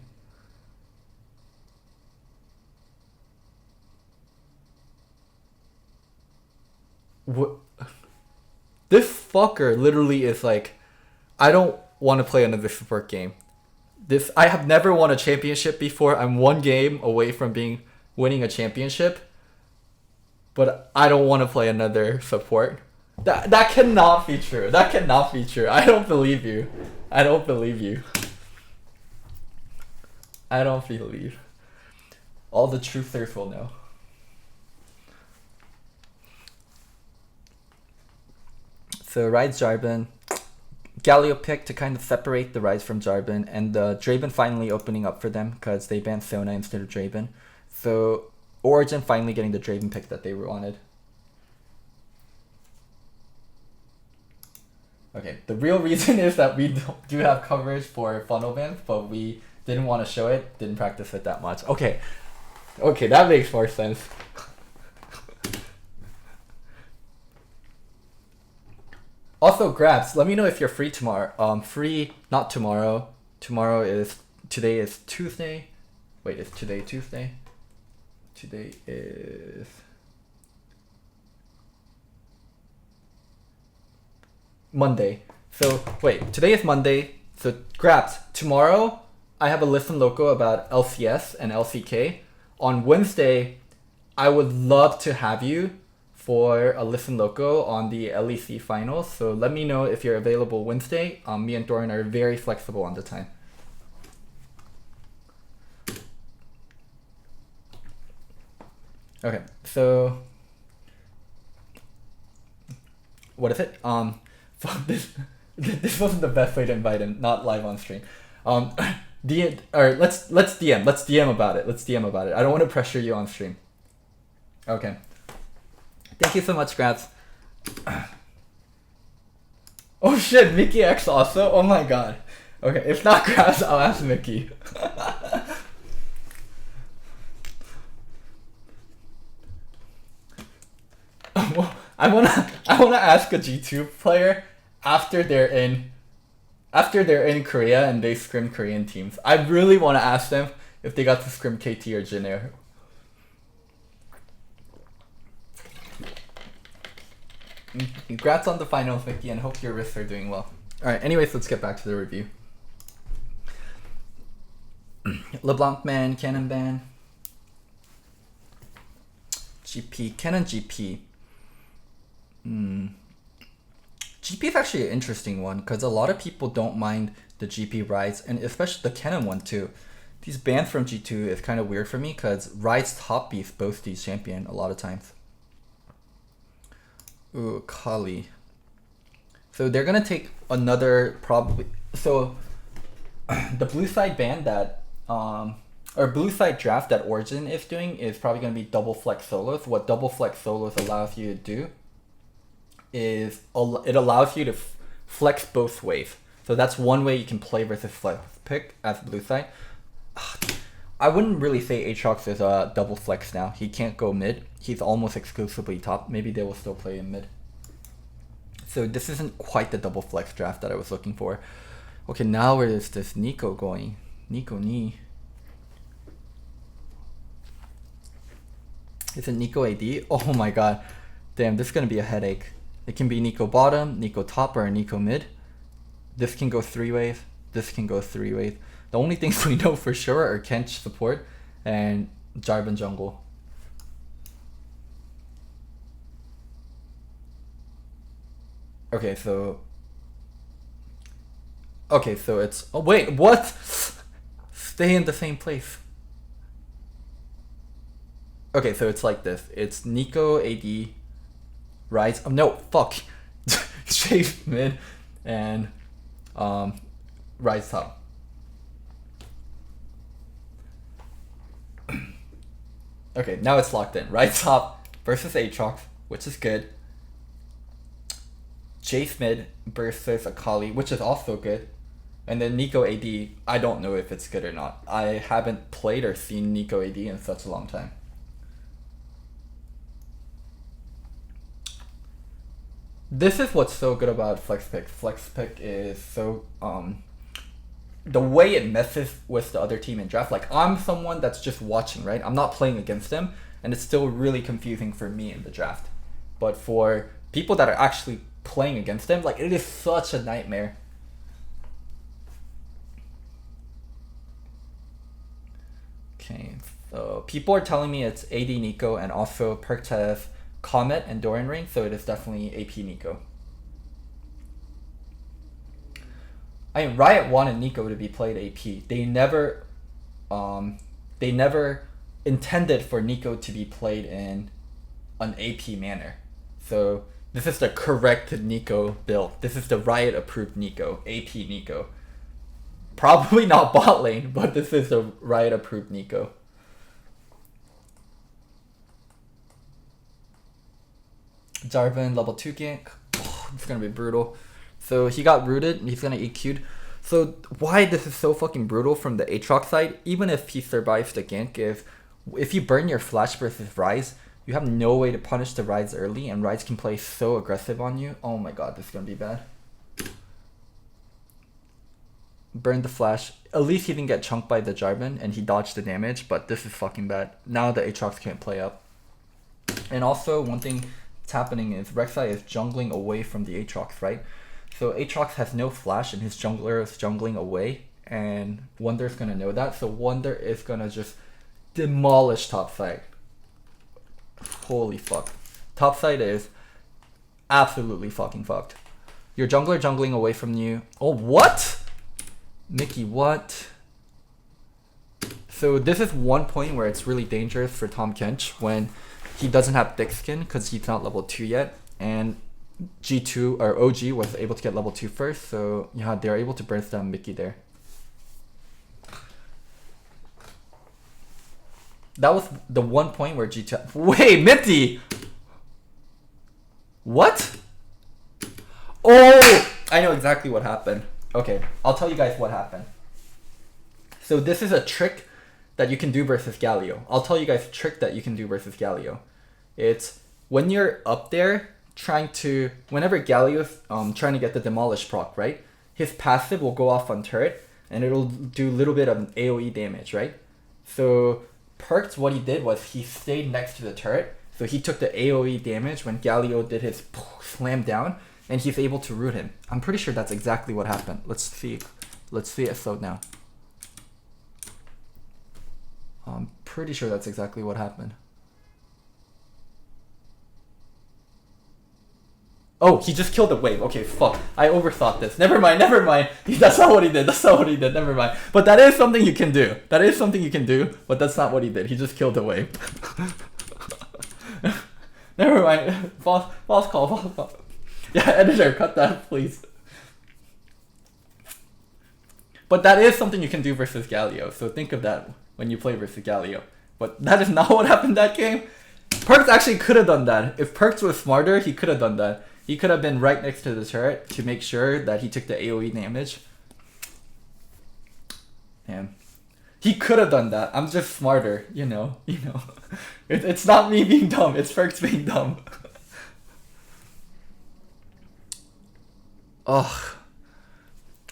What? This fucker literally is like, I don't want to play another support game. I have never won a championship before. I'm one game away from winning a championship. But I don't want to play another support. That cannot be true. That cannot be true. I don't believe you. I don't believe you. I don't believe. All the truthers will know. So Rise Jarvan. Galio pick to kind of separate the Rise from Jarvan, and the Draven finally opening up for them because they banned Sona instead of Draven. So Origin finally getting the Draven pick that they wanted. Okay, the real reason is that we do have coverage for funnel bans, but we didn't want to show it, didn't practice it that much. Okay, that makes more sense. Also, Grabs, let me know if you're free tomorrow. Free, not tomorrow. Today is Tuesday. Wait, is today Tuesday? Today is... Monday. So, wait, today is Monday. So, Grabs, tomorrow I have a Listen Loco about LCS and LCK. On Wednesday, I would love to have you for a Listen Loco on the LEC finals. So let me know if you're available Wednesday. Me and Doran are very flexible on the time. Okay, so what is it? Fuck this. This wasn't the best way to invite him. Not live on stream. Let's DM about it. Let's DM about it. I don't want to pressure you on stream. Okay. Thank you so much, Grats. Oh shit, Mickey X also? Oh my god. Okay, if not Grats, I'll ask Mickey. I wanna ask a G2 player after they're in Korea and they scrim Korean teams. I really wanna ask them if they got to scrim KT or Jin. Congrats on the finals, Mickey, and hope your wrists are doing well. Alright, anyways, let's get back to the review. LeBlanc ban, Cannon ban. GP, Canon GP. GP is actually an interesting one because a lot of people don't mind the GP rides, and especially the Canon one too. These bans from G2 is kind of weird for me because rides top beast both these champion a lot of times. Ooh, Kali. So they're gonna take another probably. So the blue side ban that or blue side draft that Origin is doing is probably gonna be double flex solos. What double flex solos allows you to do is it allows you to flex both ways. So that's one way you can play versus flex pick as blue side. I wouldn't really say Aatrox is a double flex now. He can't go mid. He's almost exclusively top. Maybe they will still play in mid. So this isn't quite the double flex draft that I was looking for. Okay, now where is this Nico going? Nico knee. Is it Nico AD? Oh my god. Damn, this is gonna be a headache. It can be Nico bottom, Nico top, or Nico mid. This can go 3 ways. This can go 3 ways. The only things we know for sure are Kench support and Jarvan jungle. Okay, so it's, oh wait, what? Stay in the same place. Okay, so it's like this. It's Nico AD Rise. Oh no, fuck. Shave mid and Rise top. Okay, now it's locked in. Rise top versus Aatrox, which is good. Jace mid versus Akali, which is also good. And then Nico AD, I don't know if it's good or not. I haven't played or seen Nico AD in such a long time. This is what's so good about Flex Pick. Flex Pick is so the way it messes with the other team in draft. Like, I'm someone that's just watching, right? I'm not playing against them, and it's still really confusing for me in the draft. But for people that are actually playing against them, like, it is such a nightmare. Okay, so people are telling me it's AD Nico, and also Perkz has Comet and Doran Ring, so it is definitely AP Nico. I mean, Riot wanted Nico to be played AP. They never intended for Nico to be played in an AP manner. So this is the correct Nico build. This is the Riot approved Nico, AP Nico. Probably not bot lane, but this is the Riot approved Nico. Jarvan level 2 gank. Oh, it's gonna be brutal. So he got rooted and he's gonna EQ'd. So why this is so fucking brutal from the Aatrox side, even if he survives the gank, is if you burn your flash versus Ryze, you have no way to punish the Ryze early, and Ryze can play so aggressive on you. Oh my god, this is gonna be bad. Burn the flash. At least he didn't get chunked by the Jarvan and he dodged the damage, but this is fucking bad. Now the Aatrox can't play up. And also, one thing that's happening is Rek'Sai is jungling away from the Aatrox, right? So Aatrox has no flash and his jungler is jungling away, and Wonder's gonna know that. So Wonder is gonna just demolish topside. Holy fuck. Topside is absolutely fucking fucked. Your jungler jungling away from you. Oh, what? Mickey, what? So this is one point where it's really dangerous for Tahm Kench when he doesn't have thick skin because he's not level 2 yet, and G2 or OG was able to get level 2 first, so yeah, they're able to burst down Mickey there. That was the one point where G2... Wait, Mitty! What? Oh! I know exactly what happened. Okay, I'll tell you guys what happened. So this is a trick that you can do versus Galio. I'll tell you guys a trick that you can do versus Galio. It's when you're up there trying to... Whenever Galio's trying to get the Demolish proc, right? His passive will go off on turret, and it'll do a little bit of AoE damage, right? So Perkz, what he did was he stayed next to the turret, so he took the AoE damage when Galio did his slam down, and he's able to root him. I'm pretty sure that's exactly what happened. Let's see it slowed now. I'm pretty sure that's exactly what happened. Oh, he just killed the wave. Okay, fuck. I overthought this. Never mind, never mind. That's not what he did. That's not what he did. Never mind. But that is something you can do. That is something you can do, but that's not what he did. He just killed the wave. Never mind. False call. False call. Yeah, editor, cut that, please. But that is something you can do versus Galio, so think of that when you play versus Galio. But that is not what happened that game. Perks actually could have done that. If Perks was smarter, he could have done that. He could have been right next to the turret to make sure that he took the AoE damage. Damn. He could have done that. I'm just smarter, you know. It's not me being dumb, it's Perks being dumb. Ugh.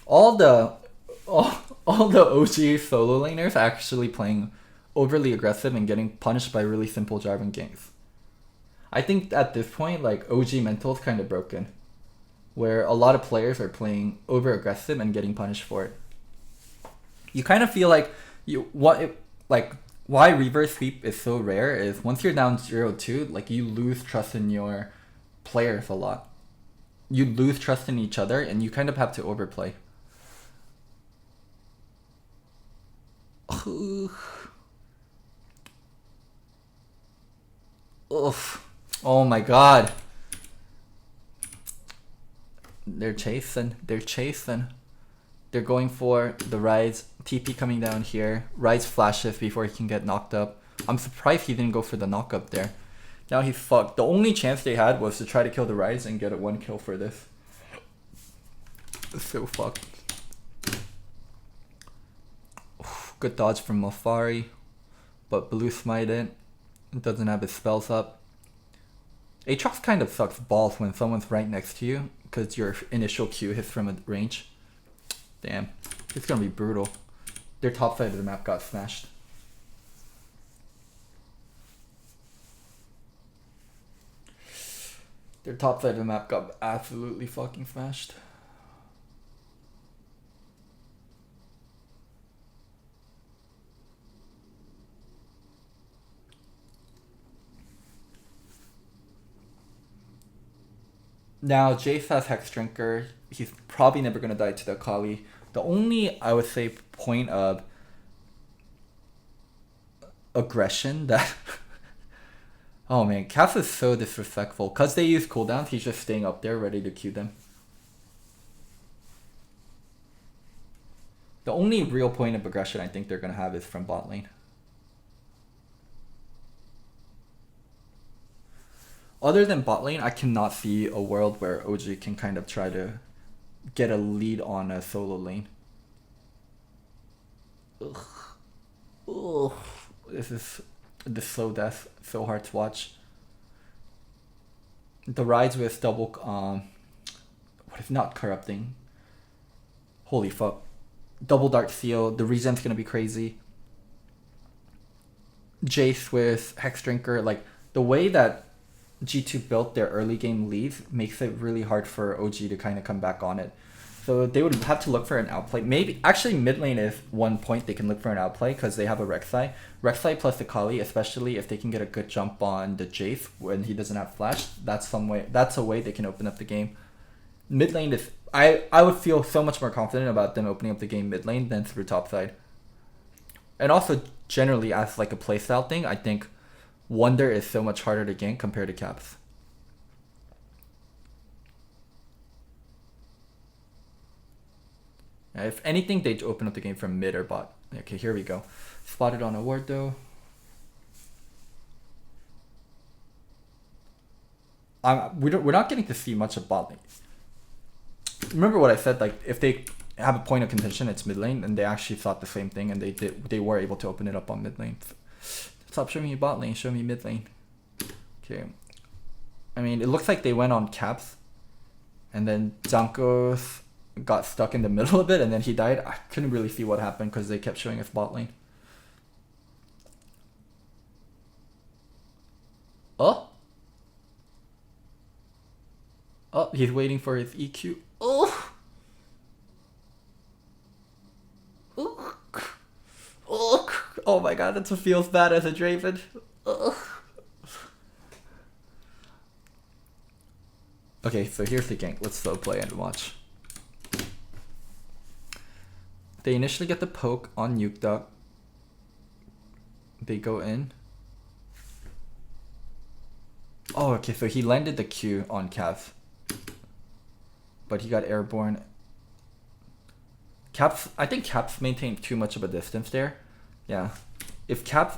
All the OG solo laners are actually playing overly aggressive and getting punished by really simple Jarvan ganks. I think at this point, like, OG mental is kind of broken, where a lot of players are playing over aggressive and getting punished for it. You kind of feel like why reverse sweep is so rare is once you're down 0-2, like, you lose trust in your players a lot. You lose trust in each other, and you kind of have to overplay. Oof. Oh my god. They're chasing. They're going for the Rise. TP coming down here. Rise flashes before he can get knocked up. I'm surprised he didn't go for the knock up there. Now he's fucked. The only chance they had was to try to kill the Rise and get a 1 kill for this. It's so fucked. Oof, good dodge from Mafari. But Blue Smite it. Doesn't have his spells up. Aatrox kind of sucks balls when someone's right next to you because your initial Q hits from a range. Damn, it's gonna be brutal. Their top side of the map got smashed. Their top side of the map got absolutely fucking smashed. Now, Jace has Hex Drinker. He's probably never going to die to the Akali. The only, I would say, point of aggression that... oh man, Cass is so disrespectful. Because they use cooldowns, he's just staying up there ready to Q them. The only real point of aggression I think they're going to have is from bot lane. Other than bot lane, I cannot see a world where OG can kind of try to get a lead on a solo lane. Ugh. Ugh. This is the slow death, so hard to watch. The rides with double, what if not corrupting? Holy fuck. Double Dark Seal, the regen's gonna be crazy. Jace with Hex Drinker, like the way that G2 built their early game leads makes it really hard for OG to kind of come back on it. So they would have to look for an outplay. Maybe, actually mid lane is one point they can look for an outplay because they have a Rek'Sai. Rek'Sai plus the Kali, especially if they can get a good jump on the Jace when he doesn't have flash, that's a way they can open up the game. Mid lane is, I would feel so much more confident about them opening up the game mid lane than through top side. And also generally as like a playstyle thing, I think Wonder is so much harder to gank compared to Caps. If anything, they'd open up the game from mid or bot. Okay, here we go. Spotted on a ward though. We're not getting to see much of bot lane. Remember what I said, like if they have a point of contention, it's mid lane, and they actually thought the same thing, and they were able to open it up on mid lane. Stop showing me bot lane, show me mid lane. Okay. I mean, it looks like they went on Caps, and then Zankos got stuck in the middle of it, and then he died. I couldn't really see what happened because they kept showing us bot lane. Oh? Oh, he's waiting for his EQ. Oh! Oh! Oh my god, that feels bad as a Draven. Ugh. Okay, so here's the gank. Let's slow play and watch. They initially get the poke on Nuke Duck. They go in. Oh, okay, so he landed the Q on Cav. But he got airborne. Caps, I think Caps maintained too much of a distance there. Yeah. If Caps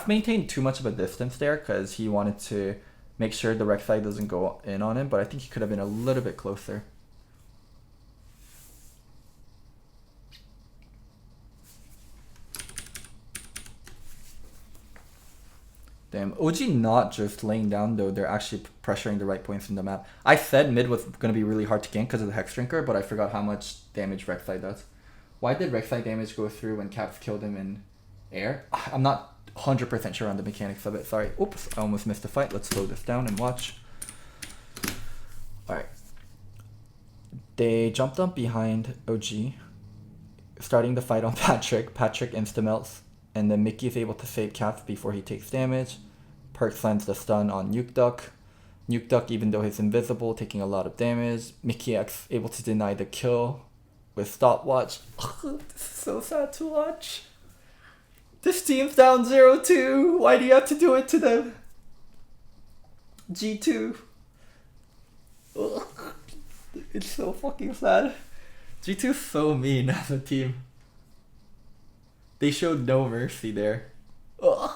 maintained too much of a distance there because he wanted to make sure the Rek'Sai doesn't go in on him, but I think he could have been a little bit closer. Damn, OG not just laying down though, they're actually pressuring the right points in the map. I said mid was going to be really hard to gank because of the Hex Drinker, but I forgot how much damage Rek'Sai does. Why did Rek'Sai damage go through when Caps killed him in air? I'm not 100% sure on the mechanics of it, sorry. Oops, I almost missed the fight. Let's slow this down and watch. Alright. They jumped up behind OG, starting the fight on Patrick. Patrick insta-melts. And then Mickey is able to save Caps before he takes damage. Perks lands the stun on Nuke Duck. Nuke Duck, even though he's invisible, taking a lot of damage. Mickey X able to deny the kill with stopwatch. This is so sad to watch. This team's down 0-2. Why do you have to do it to them? G2. Ugh. It's so fucking sad. G2's so mean as a team. They showed no mercy there. Ugh.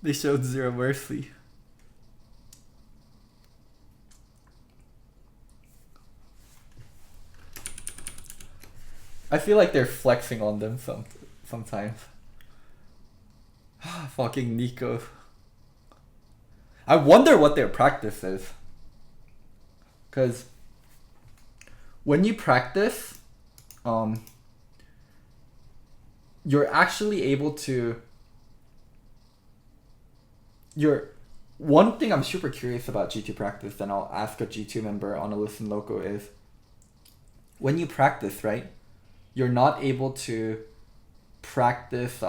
They showed zero mercy. I feel like they're flexing on them sometimes. Fucking Nico. I wonder what their practice is. Because when you practice, you're actually able to... One thing I'm super curious about G2 practice, and I'll ask a G2 member on a Listen Loco, is when you practice, right? You're not able to practice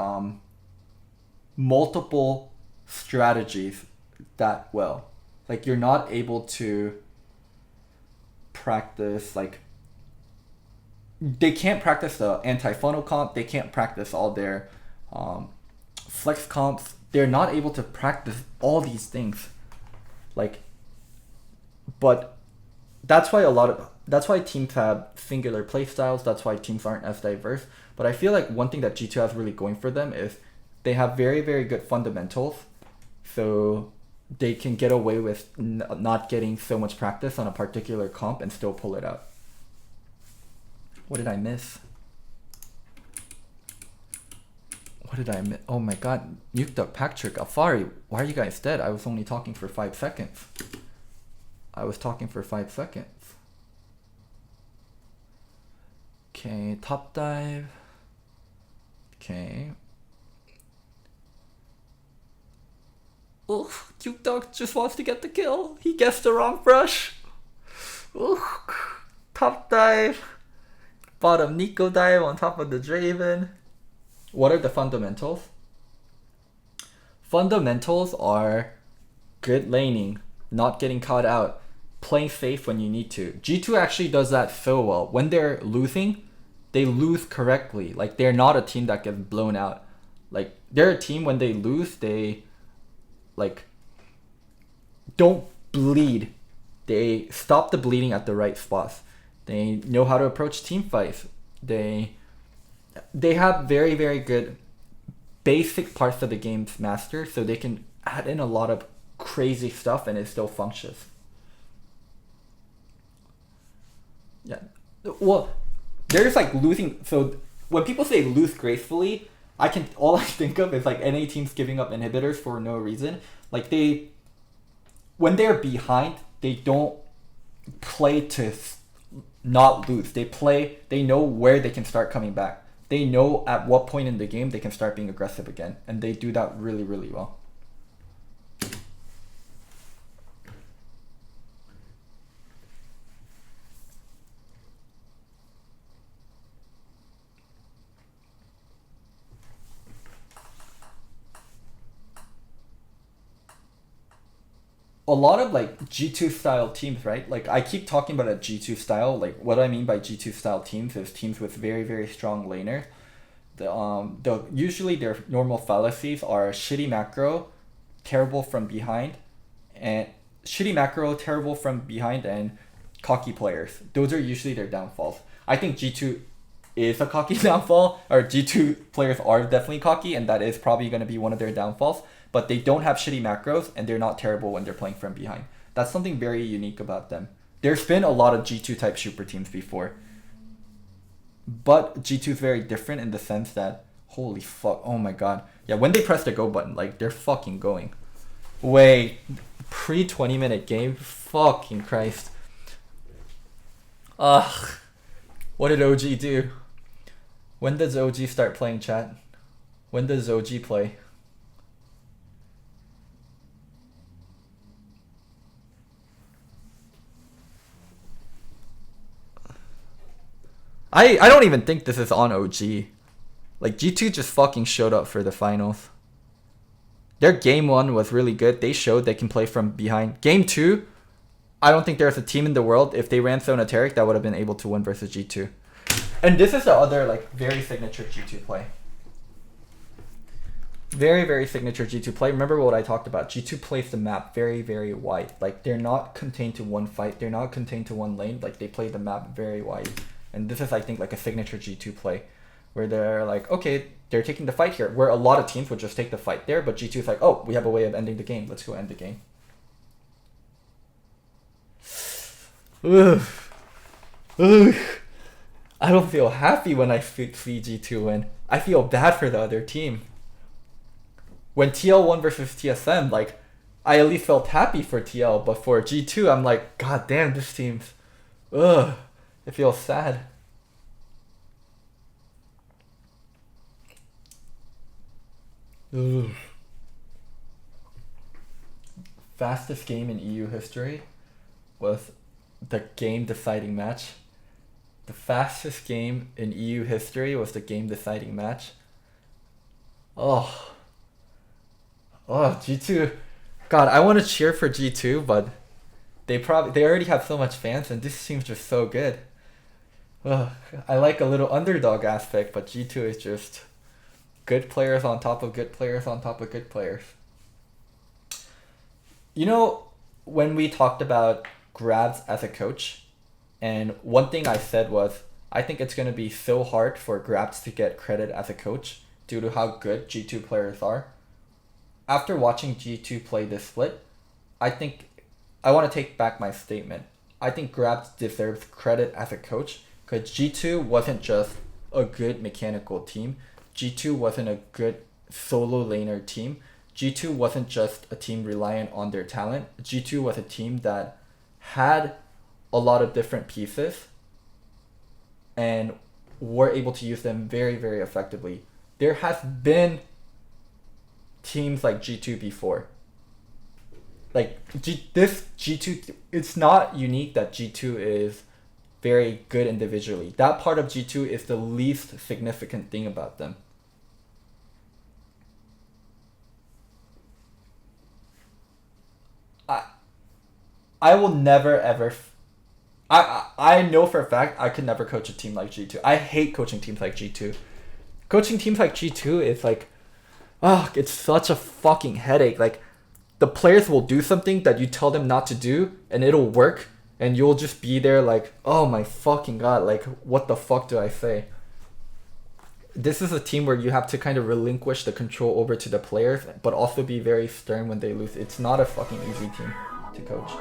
multiple strategies that well. Like, you're not able to practice, like, they can't practice the anti-funnel comp, they can't practice all their flex comps. They're not able to practice all these things. Like, but that's why teams have singular playstyles, that's why teams aren't as diverse. But I feel like one thing that G2 has really going for them is they have very, very good fundamentals. So they can get away with not getting so much practice on a particular comp and still pull it out. What did I miss? What did I miss? Oh my god. Nuke Duck, Patrick, Afari. Why are you guys dead? I was only talking for 5 seconds. I was talking for 5 seconds. Okay, top dive. Okay. Oh, Nuke Duck just wants to get the kill. He guessed the wrong brush. Oh, top dive. Bottom Nico dive on top of the Draven. What are the fundamentals? Fundamentals are good laning, not getting caught out, playing safe when you need to. G2 actually does that so well. When they're losing, they lose correctly. Like, they're not a team that gets blown out. Like, they're a team, when they lose, they, like, don't bleed. They stop the bleeding at the right spots. They know how to approach team fights. They have very, very good basic parts of the game's mastered, so they can add in a lot of crazy stuff and it still functions. Yeah. Well, there's like losing. So when people say lose gracefully, all I think of is like NA teams giving up inhibitors for no reason. Like, when they're behind, they don't play to not lose. They know where they can start coming back. They know at what point in the game they can start being aggressive again. And they do that really, really well. a lot of like G2 style teams, right? Like I keep talking about a G2 style. Like what I mean by G2 style teams is teams with very, very strong laner. The usually their normal fallacies are shitty macro, terrible from behind, and and cocky players. Those are usually their downfalls. I think G2 is a cocky downfall, or G2 players are definitely cocky, and that is probably going to be one of their downfalls. But they don't have shitty macros, and they're not terrible when they're playing from behind. That's something very unique about them. There's been a lot of G2 type super teams before, but G2 is very different in the sense that, holy fuck, oh my god. Yeah, when they press the go button, like, they're fucking going. Wait, pre 20-minute game? Fucking Christ. Ugh. What did OG do? When does OG start playing, chat? When does OG play? I don't even think this is on OG. Like, G2 just fucking showed up for the finals. Their game 1 was really good. They showed they can play from behind. Game 2, I don't think there's a team in the world, if they ran Sonateric, that would have been able to win versus G2. And this is the other, like, very signature G2 play. Very, very signature G2 play. Remember what I talked about. G2 plays the map very, very wide. Like, they're not contained to one fight. They're not contained to one lane. Like, they play the map very wide. And this is, I think, like a signature G2 play, where they're like, okay, they're taking the fight here, where a lot of teams would just take the fight there, but G2 is like, oh, we have a way of ending the game. Let's go end the game. Ugh. Ugh. I don't feel happy when I see G2 win. I feel bad for the other team. When TL won versus TSM, like, I at least felt happy for TL, but for G2, I'm like, god damn, this team's... Ugh. It feels sad. Ugh. Fastest game in EU history was the game-deciding match. The fastest game in EU history was the game-deciding match. Oh. Oh, G2. God, I want to cheer for G2, but they already have so much fans, and this seems just so good. Ugh, I like a little underdog aspect, but G2 is just good players on top of good players on top of good players. You know, when we talked about Grabs as a coach, and one thing I said was, I think it's going to be so hard for Grabs to get credit as a coach due to how good G2 players are. After watching G2 play this split, I think I want to take back my statement. I think Grabs deserves credit as a coach, because G2 wasn't just a good mechanical team. G2 wasn't a good solo laner team. G2 wasn't just a team reliant on their talent. G2 was a team that had a lot of different pieces and were able to use them very, very effectively. There has been teams like G2 before. Like, this G2, it's not unique that G2 is very good individually. That part of G2 is the least significant thing about them. I will never ever... I know for a fact I could never coach a team like G2. I hate coaching teams like G2. Coaching teams like G2 is like... it's such a fucking headache. Like, the players will do something that you tell them not to do, and it'll work, and you'll just be there like, oh my fucking god, like, what the fuck do I say? This is a team where you have to kind of relinquish the control over to the players, but also be very stern when they lose. It's not a fucking easy team to coach.